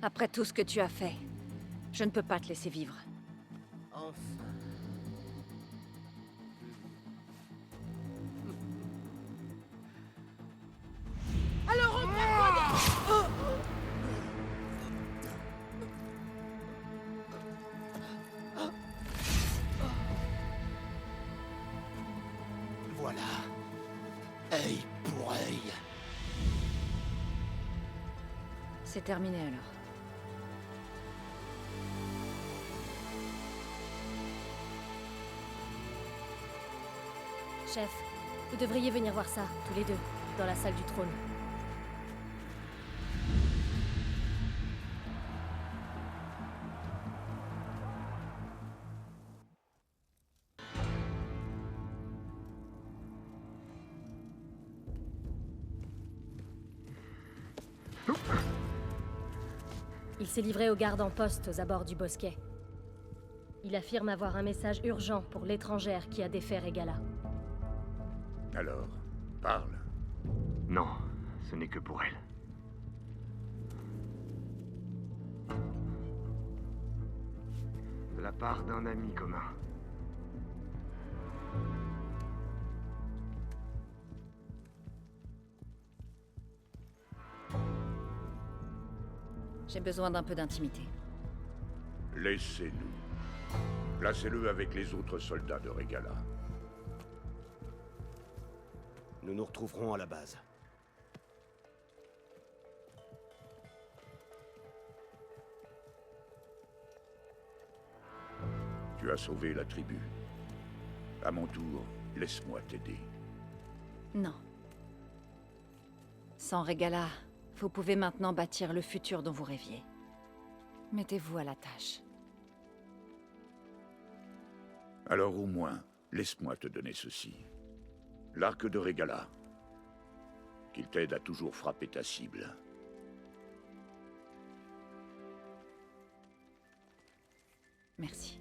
Après tout ce que tu as fait, je ne peux pas te laisser vivre. Enfin. Alors on fait quoi de... Voilà. Œil pour œil. C'est terminé alors. Chef, vous devriez venir voir ça, tous les deux, dans la salle du trône. Il s'est livré aux gardes en poste aux abords du bosquet. Il affirme avoir un message urgent pour l'étrangère qui a défait Regala. Alors, parle. Non, ce n'est que pour elle. De la part d'un ami commun. J'ai besoin d'un peu d'intimité. Laissez-nous. Placez-le avec les autres soldats de Regala. Nous nous retrouverons à la base. Tu as sauvé la tribu. À mon tour, laisse-moi t'aider. Non. Sans Regala, vous pouvez maintenant bâtir le futur dont vous rêviez. Mettez-vous à la tâche. Alors au moins, laisse-moi te donner ceci. L'arc de Regala. Qu'il t'aide à toujours frapper ta cible. Merci.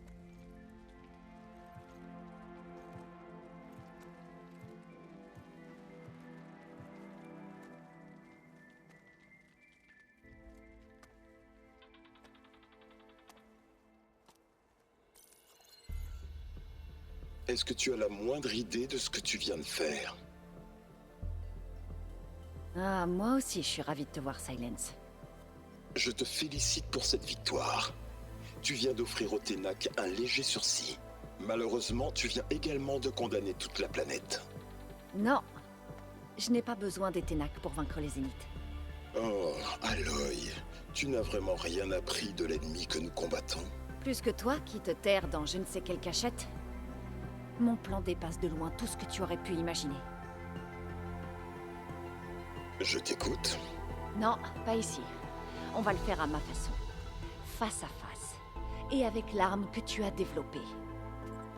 Est-ce que tu as la moindre idée de ce que tu viens de faire? Ah, moi aussi, je suis ravie de te voir, Silence. Je te félicite pour cette victoire. Tu viens d'offrir au Ténac un léger sursis. Malheureusement, tu viens également de condamner toute la planète. Non. Je n'ai pas besoin des Ténac pour vaincre les Zéniths. Oh, Aloy, tu n'as vraiment rien appris de l'ennemi que nous combattons? Plus que toi qui te terres dans je ne sais quelle cachette. Mon plan dépasse de loin tout ce que tu aurais pu imaginer. Je t'écoute. Non, pas ici. On va le faire à ma façon. Face à face. Et avec l'arme que tu as développée.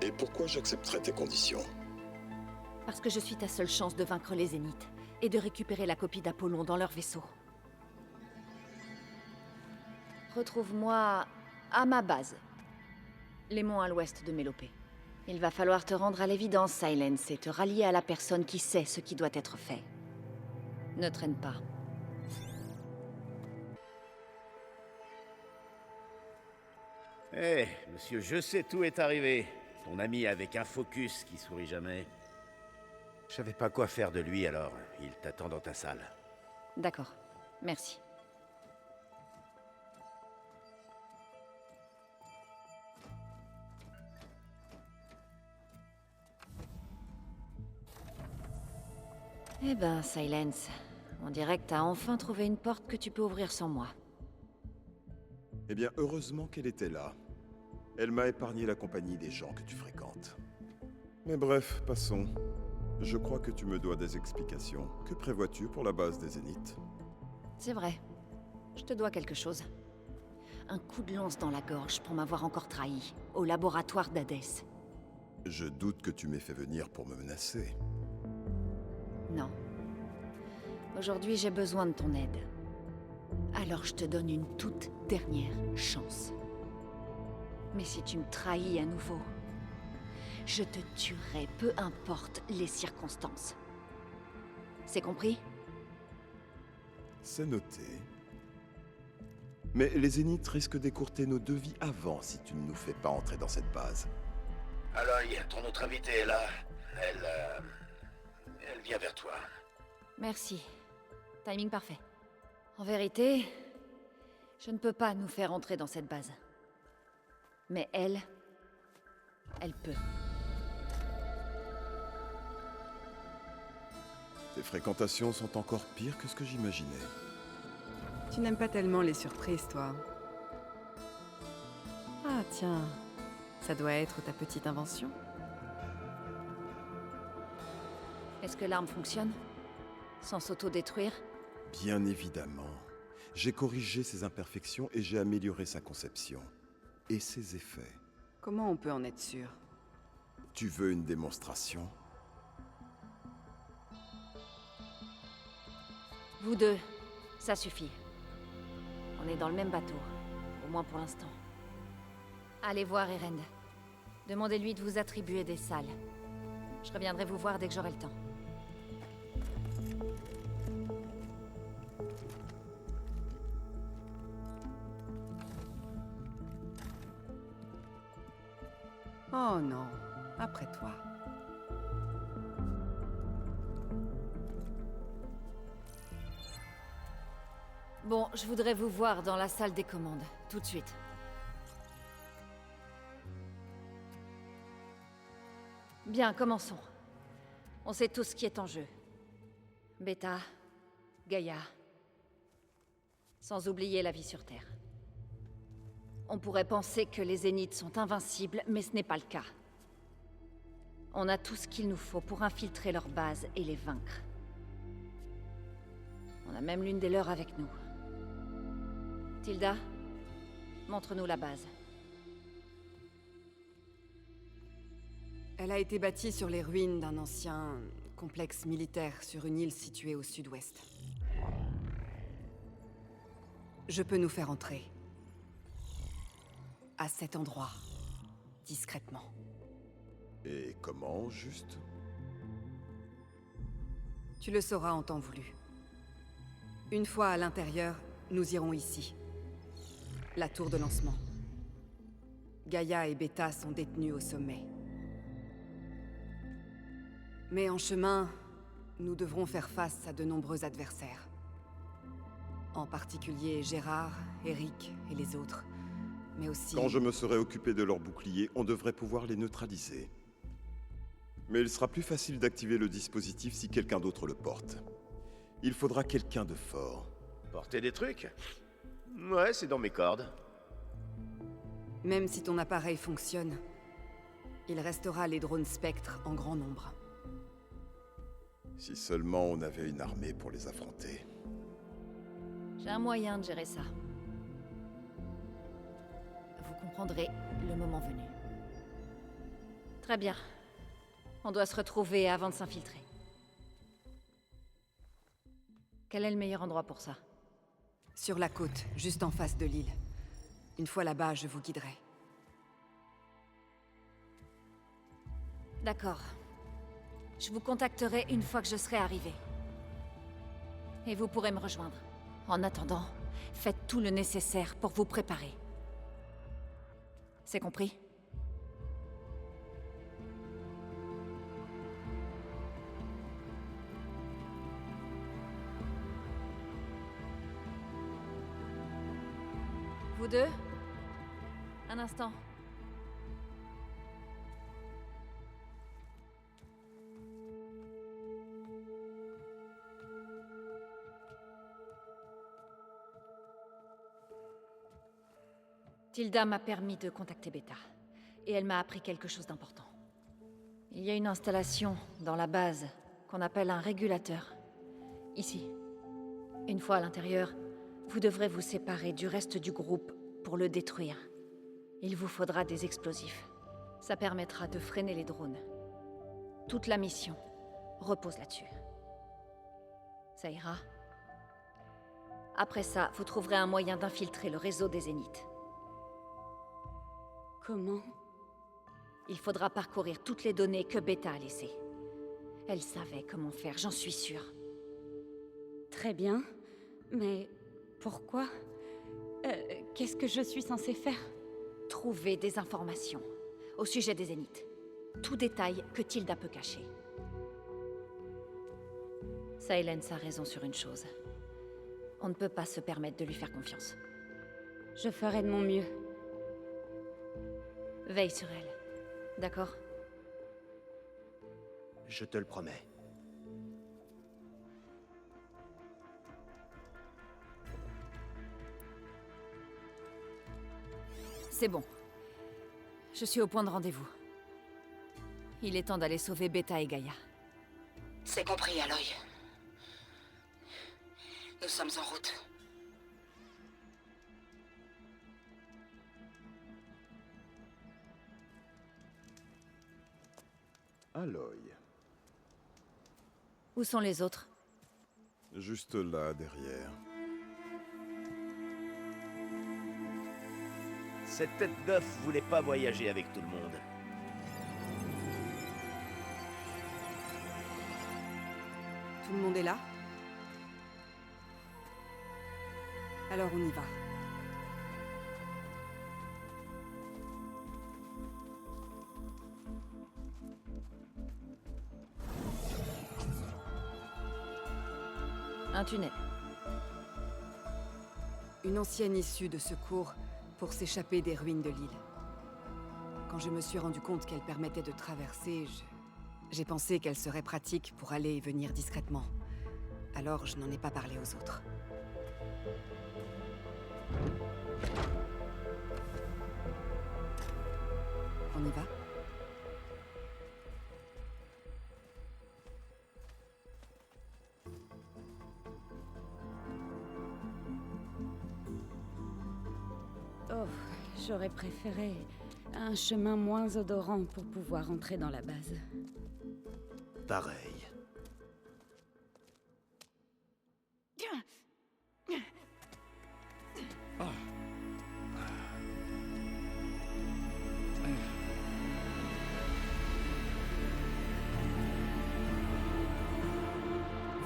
Et pourquoi j'accepterais tes conditions? Parce que je suis ta seule chance de vaincre les Zéniths. Et de récupérer la copie d'Apollon dans leur vaisseau. Retrouve-moi à ma base. Les monts à l'ouest de Mélopée. Il va falloir te rendre à l'évidence, Silence, et te rallier à la personne qui sait ce qui doit être fait. Ne traîne pas. Eh, monsieur, je sais tout est arrivé. Ton ami avec un focus qui sourit jamais. Je savais pas quoi faire de lui, alors il t'attend dans ta salle. D'accord. Merci. Eh ben, Silence, on dirait que t'as enfin trouvé une porte que tu peux ouvrir sans moi. Eh bien, heureusement qu'elle était là. Elle m'a épargné la compagnie des gens que tu fréquentes. Mais bref, passons. Je crois que tu me dois des explications. Que prévois-tu pour la base des Zéniths? C'est vrai. Je te dois quelque chose. Un coup de lance dans la gorge pour m'avoir encore trahi, au laboratoire d'Hadès. Je doute que tu m'aies fait venir pour me menacer. Non. Aujourd'hui, j'ai besoin de ton aide. Alors je te donne une toute dernière chance. Mais si tu me trahis à nouveau, je te tuerai, peu importe les circonstances. C'est compris? C'est noté. Mais les Zéniths risquent d'écourter nos deux vies avant si tu ne nous fais pas entrer dans cette base. Aloy, ton autre invitée est là. Elle vient vers toi. Merci. Timing parfait. En vérité, je ne peux pas nous faire entrer dans cette base. Mais elle peut. Tes fréquentations sont encore pires que ce que j'imaginais. Tu n'aimes pas tellement les surprises, toi. Ah tiens, ça doit être ta petite invention. Est-ce que l'arme fonctionne? Sans s'auto-détruire? Bien évidemment. J'ai corrigé ses imperfections et j'ai amélioré sa conception. Et ses effets. Comment on peut en être sûr? Tu veux une démonstration? Vous deux, ça suffit. On est dans le même bateau, au moins pour l'instant. Allez voir Erend. Demandez-lui de vous attribuer des salles. Je reviendrai vous voir dès que j'aurai le temps. Oh non, après toi. Bon, je voudrais vous voir dans la salle des commandes, tout de suite. Bien, commençons. On sait tous ce qui est en jeu. Beta, Gaïa. Sans oublier la vie sur Terre. On pourrait penser que les Zéniths sont invincibles, mais ce n'est pas le cas. On a tout ce qu'il nous faut pour infiltrer leur base et les vaincre. On a même l'une des leurs avec nous. Tilda, montre-nous la base. Elle a été bâtie sur les ruines d'un ancien complexe militaire sur une île située au sud-ouest. Je peux nous faire entrer. À cet endroit. Discrètement. Et comment, juste? Tu le sauras en temps voulu. Une fois à l'intérieur, nous irons ici. La tour de lancement. Gaïa et Beta sont détenus au sommet. Mais en chemin, nous devrons faire face à de nombreux adversaires. En particulier Gérard, Eric et les autres. Mais aussi... Quand je me serai occupé de leurs boucliers, on devrait pouvoir les neutraliser. Mais il sera plus facile d'activer le dispositif si quelqu'un d'autre le porte. Il faudra quelqu'un de fort. Porter des trucs? Ouais, c'est dans mes cordes. Même si ton appareil fonctionne, il restera les drones Spectre en grand nombre. Si seulement on avait une armée pour les affronter. J'ai un moyen de gérer ça. Vous comprendrez le moment venu. Très bien. On doit se retrouver avant de s'infiltrer. Quel est le meilleur endroit pour ça? Sur la côte, juste en face de l'île. Une fois là-bas, je vous guiderai. D'accord. Je vous contacterai une fois que je serai arrivé. Et vous pourrez me rejoindre. En attendant, faites tout le nécessaire pour vous préparer. C'est compris? Vous deux? Un instant. « 'Tilda m'a permis de contacter Beta, et elle m'a appris quelque chose d'important. Il y a une installation dans la base qu'on appelle un régulateur. Ici. Une fois à l'intérieur, vous devrez vous séparer du reste du groupe pour le détruire. Il vous faudra des explosifs. Ça permettra de freiner les drones. Toute la mission repose là-dessus. Ça ira. Après ça, vous trouverez un moyen d'infiltrer le réseau des Zéniths. Comment? Il faudra parcourir toutes les données que Beta a laissées. Elle savait comment faire, j'en suis sûre. Très bien. Mais pourquoi? Qu'est-ce que je suis censée faire? Trouver des informations au sujet des Zéniths. Tout détail que Tilda peut cacher. Silence a raison sur une chose. On ne peut pas se permettre de lui faire confiance. Je ferai de mon mieux. Veille sur elle. D'accord? Je te le promets. C'est bon. Je suis au point de rendez-vous. Il est temps d'aller sauver Beta et Gaïa. C'est compris, Aloy. Nous sommes en route. Aloy. Où sont les autres? Juste là, derrière. Cette tête d'œuf voulait pas voyager avec tout le monde. Tout le monde est là? Alors on y va. Un tunnel. Une ancienne issue de secours pour s'échapper des ruines de l'île. Quand je me suis rendu compte qu'elle permettait de traverser, j'ai pensé qu'elle serait pratique pour aller et venir discrètement. Alors je n'en ai pas parlé aux autres. On y va? Oh, j'aurais préféré un chemin moins odorant pour pouvoir entrer dans la base. Pareil.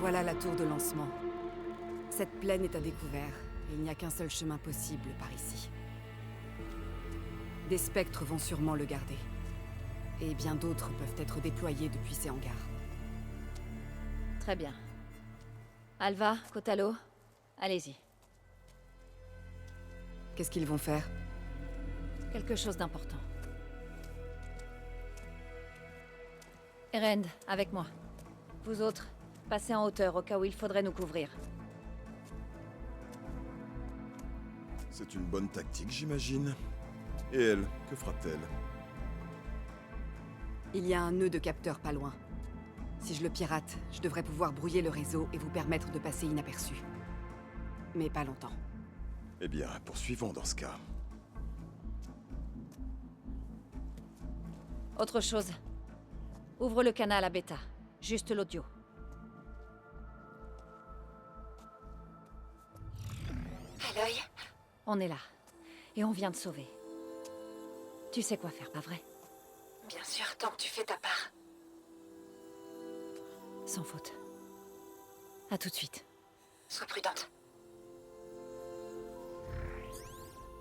Voilà la tour de lancement. Cette plaine est à découvert, et il n'y a qu'un seul chemin possible par ici. Des spectres vont sûrement le garder. Et bien d'autres peuvent être déployés depuis ces hangars. Très bien. Alva, Kotalo, allez-y. Qu'est-ce qu'ils vont faire? Quelque chose d'important. Erend, avec moi. Vous autres, passez en hauteur au cas où il faudrait nous couvrir. C'est une bonne tactique, j'imagine. Et elle, que fera-t-elle? Il y a un nœud de capteur pas loin. Si je le pirate, je devrais pouvoir brouiller le réseau et vous permettre de passer inaperçu. Mais pas longtemps. Eh bien, poursuivons dans ce cas. Autre chose. Ouvre le canal à Beta. Juste l'audio. Aloy? On est là. Et on vient de sauver. Tu sais quoi faire, pas vrai? Bien sûr, tant que tu fais ta part. Sans faute. À tout de suite. Sois prudente.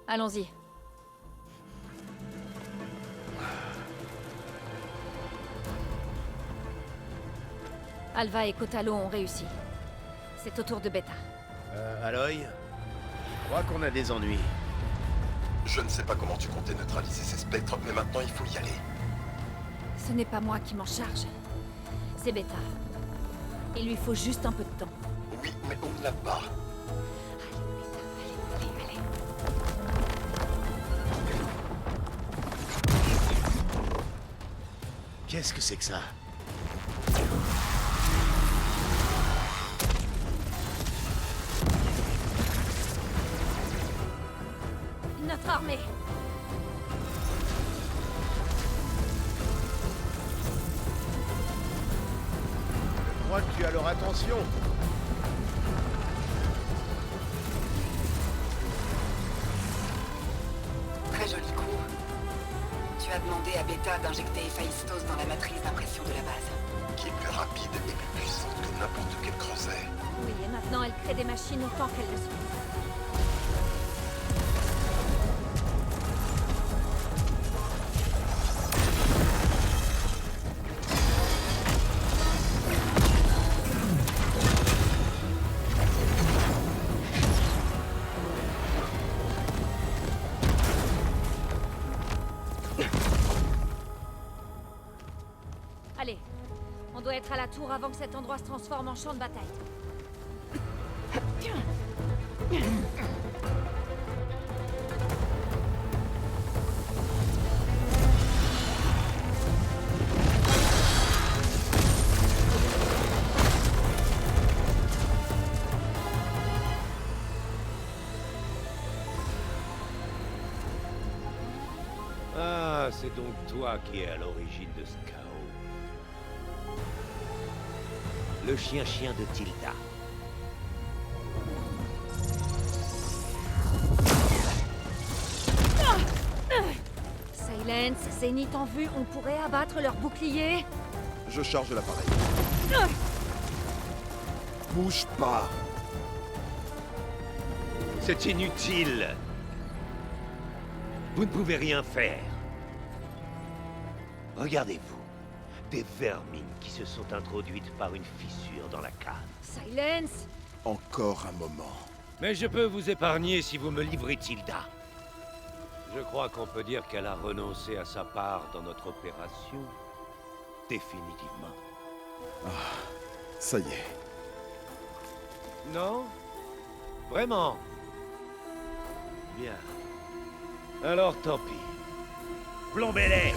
Allons-y. Alva et Kotalo ont réussi. C'est au tour de Beta. Aloy, je crois qu'on a des ennuis. Je ne sais pas comment tu comptais neutraliser ces spectres, mais maintenant il faut y aller. Ce n'est pas moi qui m'en charge. C'est Beta. Il lui faut juste un peu de temps. Oui, mais on ne l'a pas. Qu'est-ce que c'est que ça? Notre armée. Je crois que tu as leur attention. Très joli coup. Tu as demandé à Beta d'injecter Héphaïstos dans la matrice d'impression de la base. Qui est plus rapide et plus puissante que n'importe quel creuset. Oui, et maintenant elle crée des machines autant qu'elle le souhaite. Allez, on doit être à la tour avant que cet endroit se transforme en champ de bataille. Ah, c'est donc toi qui es à l'origine de ce chaos. Le chien-chien de Tilda. Silence, Zénith en vue, on pourrait abattre leur bouclier. Je charge l'appareil. Bouge pas. C'est inutile. Vous ne pouvez rien faire. Regardez-vous. Des vermines qui se sont introduites par une fissure dans la canne. Silence. Encore un moment. Mais je peux vous épargner si vous me livrez Tilda. Je crois qu'on peut dire qu'elle a renoncé à sa part dans notre opération. Définitivement. Ah, ça y est. Non? Vraiment? Bien. Alors tant pis. Plombez-les!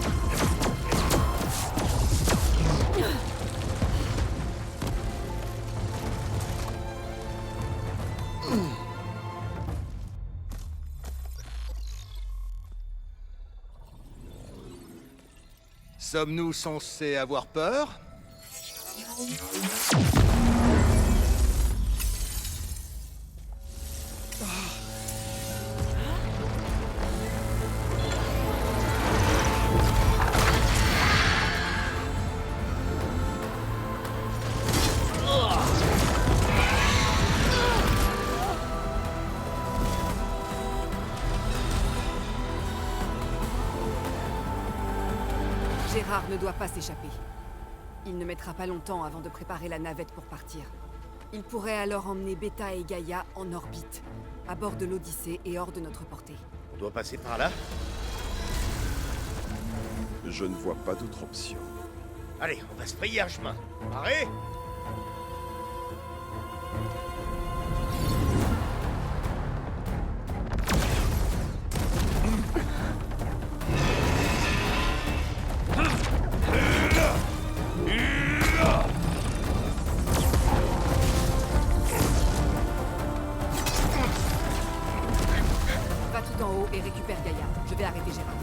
Sommes-nous censés avoir peur? Gérard ne doit pas s'échapper. Il ne mettra pas longtemps avant de préparer la navette pour partir. Il pourrait alors emmener Beta et Gaïa en orbite, à bord de l'Odyssée et hors de notre portée. On doit passer par là? Je ne vois pas d'autre option. Allez, on va se frayer un chemin. Arrête! Va tout en haut et récupère Gaïa. Je vais arrêter Gérard.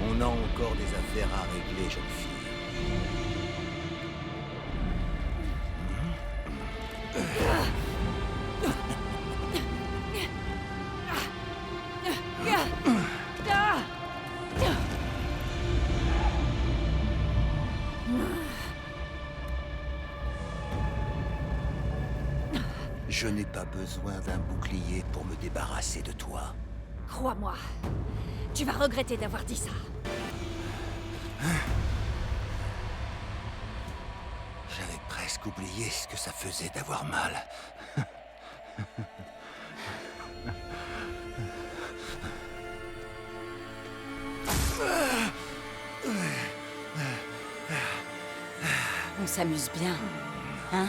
On a encore des affaires à régler, jeune fille. Je n'ai pas besoin d'un bouclier pour me débarrasser de toi. Crois-moi, tu vas regretter d'avoir dit ça. J'avais presque oublié ce que ça faisait d'avoir mal. On s'amuse bien, hein?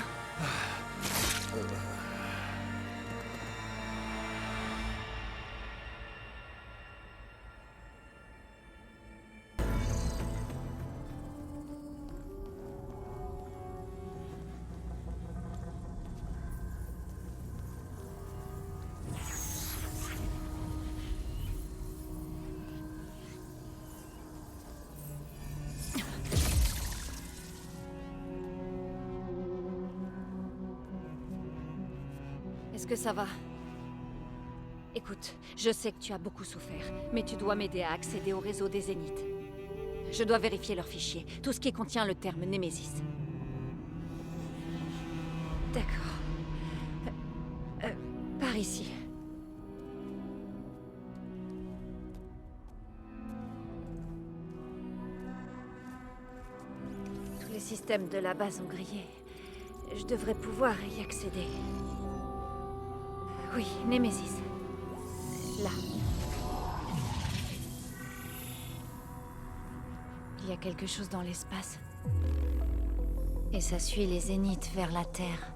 Est-ce que ça va? Écoute, je sais que tu as beaucoup souffert, mais tu dois m'aider à accéder au réseau des Zéniths. Je dois vérifier leurs fichiers, tout ce qui contient le terme Némésis. D'accord. Par ici. Tous les systèmes de la base ont grillé. Je devrais pouvoir y accéder. Oui, Némésis. Là. Il y a quelque chose dans l'espace. Et ça suit les Zéniths vers la Terre.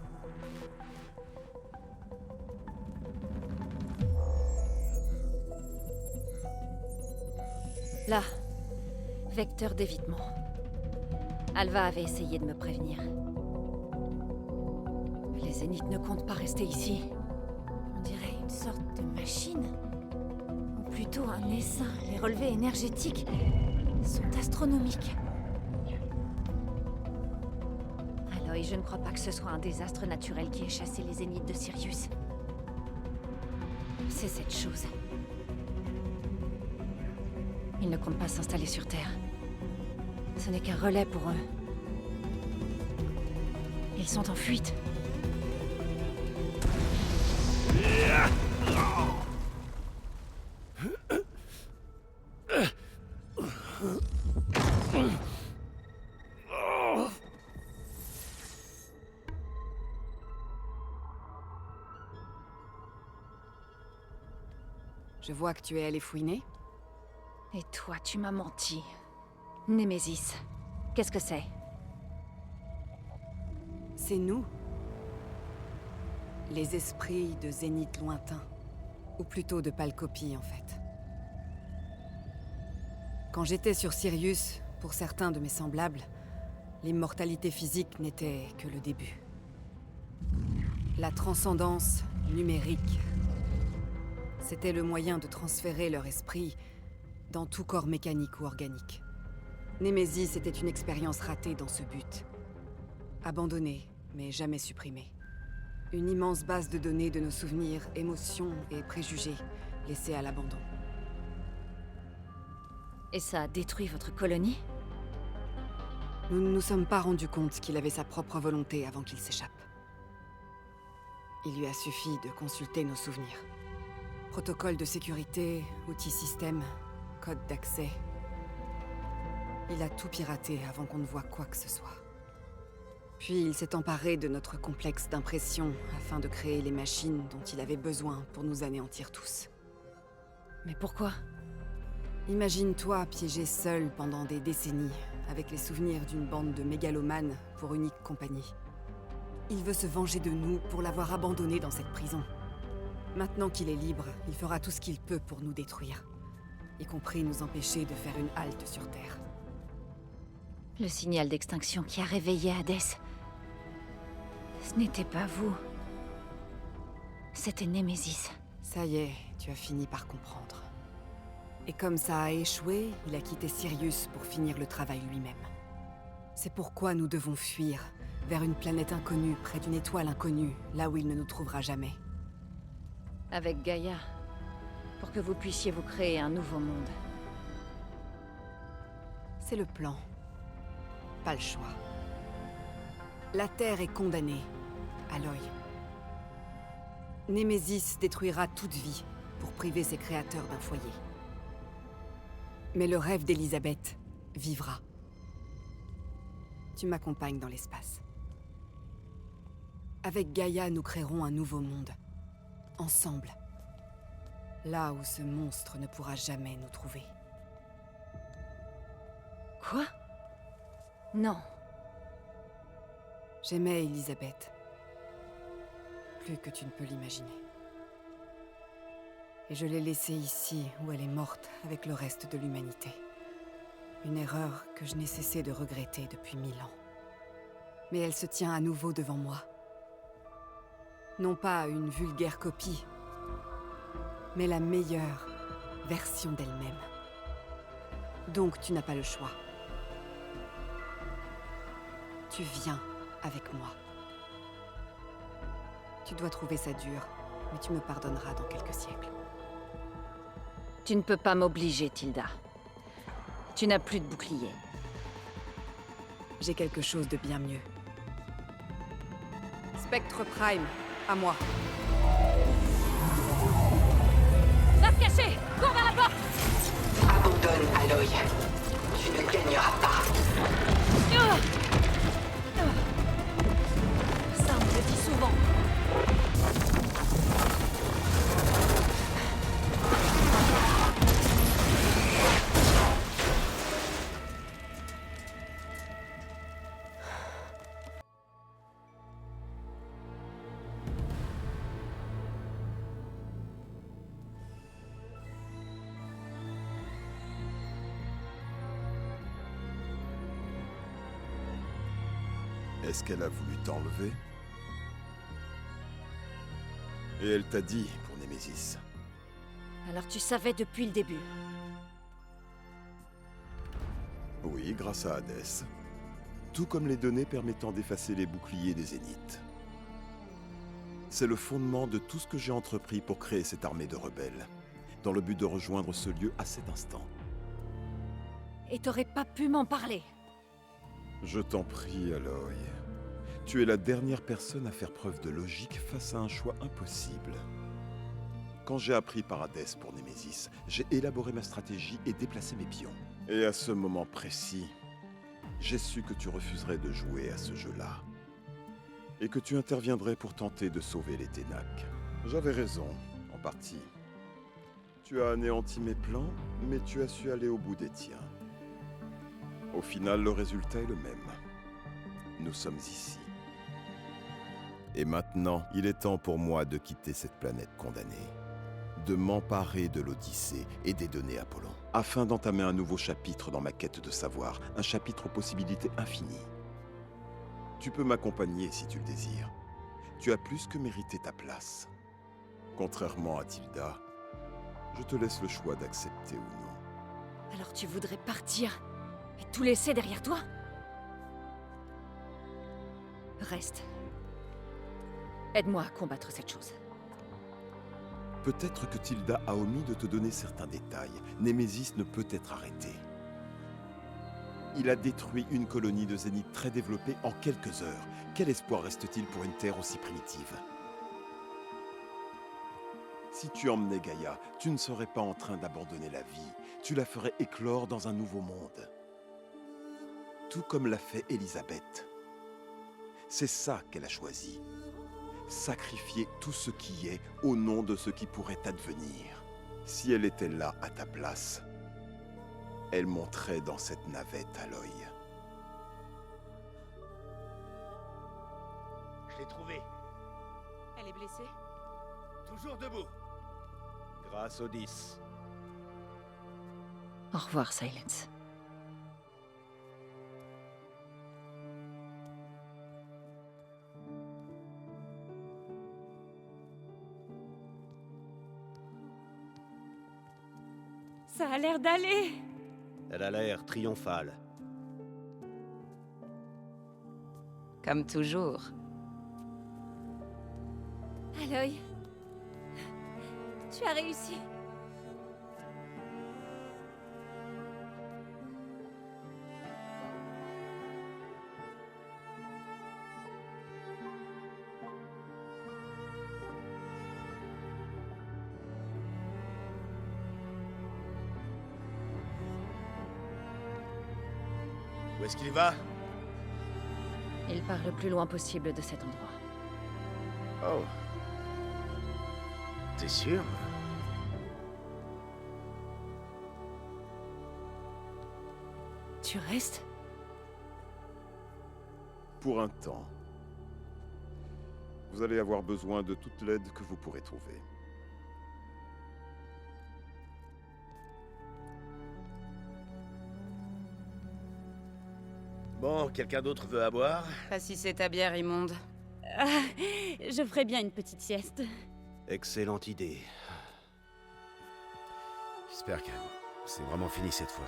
Là. Vecteur d'évitement. Alva avait essayé de me prévenir. Les Zéniths ne comptent pas rester ici. On dirait une sorte de machine. Ou plutôt un essaim. Les relevés énergétiques sont astronomiques. Aloy, je ne crois pas que ce soit un désastre naturel qui ait chassé les Zéniths de Sirius. C'est cette chose. Ils ne comptent pas s'installer sur Terre. Ce n'est qu'un relais pour eux. Ils sont en fuite. Je vois que tu es allé fouiner. Et toi, tu m'as menti. Némésis. Qu'est-ce que c'est? C'est nous. Les esprits de Zénith lointains. Ou plutôt de pâle copie, en fait. Quand j'étais sur Sirius, pour certains de mes semblables, l'immortalité physique n'était que le début. La transcendance numérique, c'était le moyen de transférer leur esprit dans tout corps mécanique ou organique. Némésis était une expérience ratée dans ce but. Abandonnée, mais jamais supprimée. Une immense base de données de nos souvenirs, émotions et préjugés, laissés à l'abandon. Et ça a détruit votre colonie? Nous ne nous sommes pas rendus compte qu'il avait sa propre volonté avant qu'il s'échappe. Il lui a suffi de consulter nos souvenirs. Protocole de sécurité, outils système, code d'accès. Il a tout piraté avant qu'on ne voie quoi que ce soit. Puis il s'est emparé de notre complexe d'impression afin de créer les machines dont il avait besoin pour nous anéantir tous. Mais pourquoi? Imagine-toi piégé seul pendant des décennies, avec les souvenirs d'une bande de mégalomanes pour unique compagnie. Il veut se venger de nous pour l'avoir abandonné dans cette prison. Maintenant qu'il est libre, il fera tout ce qu'il peut pour nous détruire. Y compris nous empêcher de faire une halte sur Terre. Le signal d'extinction qui a réveillé Hadès. Ce n'était pas vous. C'était Némésis. Ça y est, tu as fini par comprendre. Et comme ça a échoué, il a quitté Sirius pour finir le travail lui-même. C'est pourquoi nous devons fuir, vers une planète inconnue, près d'une étoile inconnue, là où il ne nous trouvera jamais. Avec Gaïa, pour que vous puissiez vous créer un nouveau monde. C'est le plan. Pas le choix. La Terre est condamnée, Aloy. Némésis détruira toute vie pour priver ses créateurs d'un foyer. Mais le rêve d'Elisabeth vivra. Tu m'accompagnes dans l'espace. Avec Gaïa, nous créerons un nouveau monde. ensemble. Là où ce monstre ne pourra jamais nous trouver. Quoi? Non. J'aimais Elisabeth. Plus que tu ne peux l'imaginer. Et je l'ai laissée ici, où elle est morte, avec le reste de l'humanité. Une erreur que je n'ai cessé de regretter depuis 1000 ans. Mais elle se tient à nouveau devant moi. Non pas une vulgaire copie, mais la meilleure version d'elle-même. Donc tu n'as pas le choix. Tu viens avec moi. Tu dois trouver ça dur, mais tu me pardonneras dans quelques siècles. Tu ne peux pas m'obliger, Tilda. Tu n'as plus de bouclier. J'ai quelque chose de bien mieux. Spectre Prime, à moi. Va te cacher! Cours vers la porte! Abandonne, Aloy. Tu ne gagneras pas. Ça, on me le dit souvent. Est-ce qu'elle a voulu t'enlever? Et elle t'a dit pour Némésis. Alors tu savais depuis le début. Oui, grâce à Hadès. Tout comme les données permettant d'effacer les boucliers des Zéniths. C'est le fondement de tout ce que j'ai entrepris pour créer cette armée de rebelles, dans le but de rejoindre ce lieu à cet instant. Et t'aurais pas pu m'en parler. Je t'en prie, Aloy. Tu es la dernière personne à faire preuve de logique face à un choix impossible. Quand j'ai appris par Hadès pour Némésis, j'ai élaboré ma stratégie et déplacé mes pions. Et à ce moment précis, j'ai su que tu refuserais de jouer à ce jeu-là. Et que tu interviendrais pour tenter de sauver les Ténac. J'avais raison, en partie. Tu as anéanti mes plans, mais tu as su aller au bout des tiens. Au final, le résultat est le même. Nous sommes ici. Et maintenant, il est temps pour moi de quitter cette planète condamnée, de m'emparer de l'Odyssée et des données Apollon, afin d'entamer un nouveau chapitre dans ma quête de savoir, un chapitre aux possibilités infinies. Tu peux m'accompagner si tu le désires. Tu as plus que mérité ta place. Contrairement à Tilda, je te laisse le choix d'accepter ou non. Alors tu voudrais partir et tout laisser derrière toi? Reste. Aide-moi à combattre cette chose. Peut-être que Tilda a omis de te donner certains détails. Némésis ne peut être arrêté. Il a détruit une colonie de Zénith très développée en quelques heures. Quel espoir reste-t-il pour une Terre aussi primitive? Si tu emmenais Gaïa, tu ne serais pas en train d'abandonner la vie. Tu la ferais éclore dans un nouveau monde. Tout comme l'a fait Elisabeth. C'est ça qu'elle a choisi. Sacrifier tout ce qui est au nom de ce qui pourrait advenir. Si elle était là à ta place, elle monterait dans cette navette, Aloy. Je l'ai trouvée. Elle est blessée? Toujours debout. Grâce aux 10. Au revoir, Silence. Ça a l'air d'aller. Elle a l'air triomphale. Comme toujours. Aloy, tu as réussi. Où est-ce qu'il va? Il part le plus loin possible de cet endroit. Oh. T'es sûr? Tu restes? Pour un temps. Vous allez avoir besoin de toute l'aide que vous pourrez trouver. Bon, quelqu'un d'autre veut à boire? Pas si c'est ta bière immonde. Je ferais bien une petite sieste. Excellente idée. J'espère que c'est vraiment fini cette fois.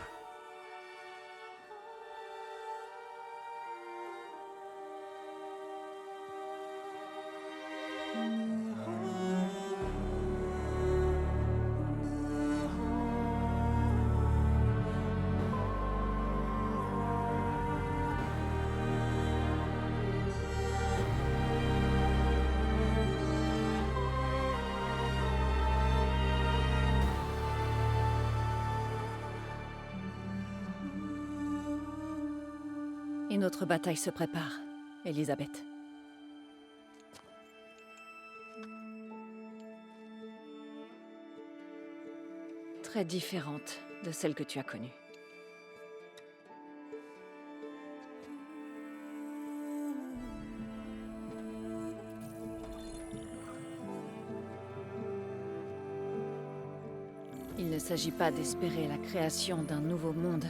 Et notre bataille se prépare, Elisabeth. Très différente de celle que tu as connue. Il ne s'agit pas d'espérer la création d'un nouveau monde,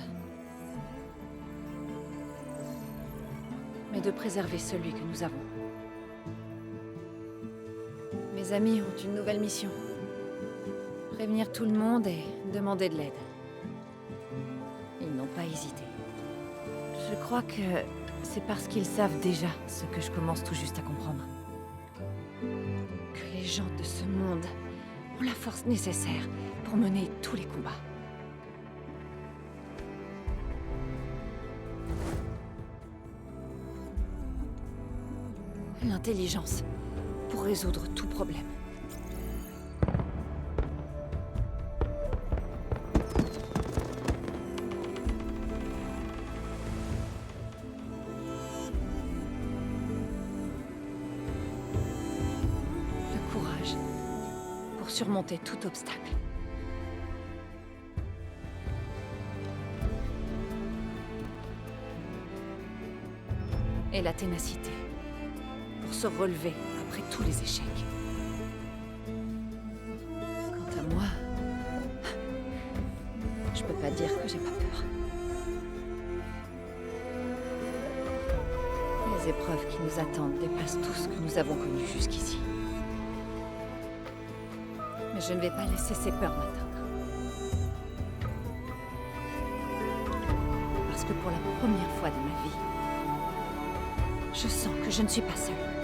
mais de préserver celui que nous avons. Mes amis ont une nouvelle mission. Prévenir tout le monde et demander de l'aide. Ils n'ont pas hésité. Je crois que c'est parce qu'ils savent déjà ce que je commence tout juste à comprendre. Que les gens de ce monde ont la force nécessaire pour mener tous les combats. L'intelligence pour résoudre tout problème. Le courage pour surmonter tout obstacle. Et la ténacité pour se relever après tous les échecs. Quant à moi, je peux pas dire que j'ai pas peur. Les épreuves qui nous attendent dépassent tout ce que nous avons connu jusqu'ici. Mais je ne vais pas laisser ces peurs m'atteindre. Parce que pour la première fois de ma vie, je sens que je ne suis pas seule.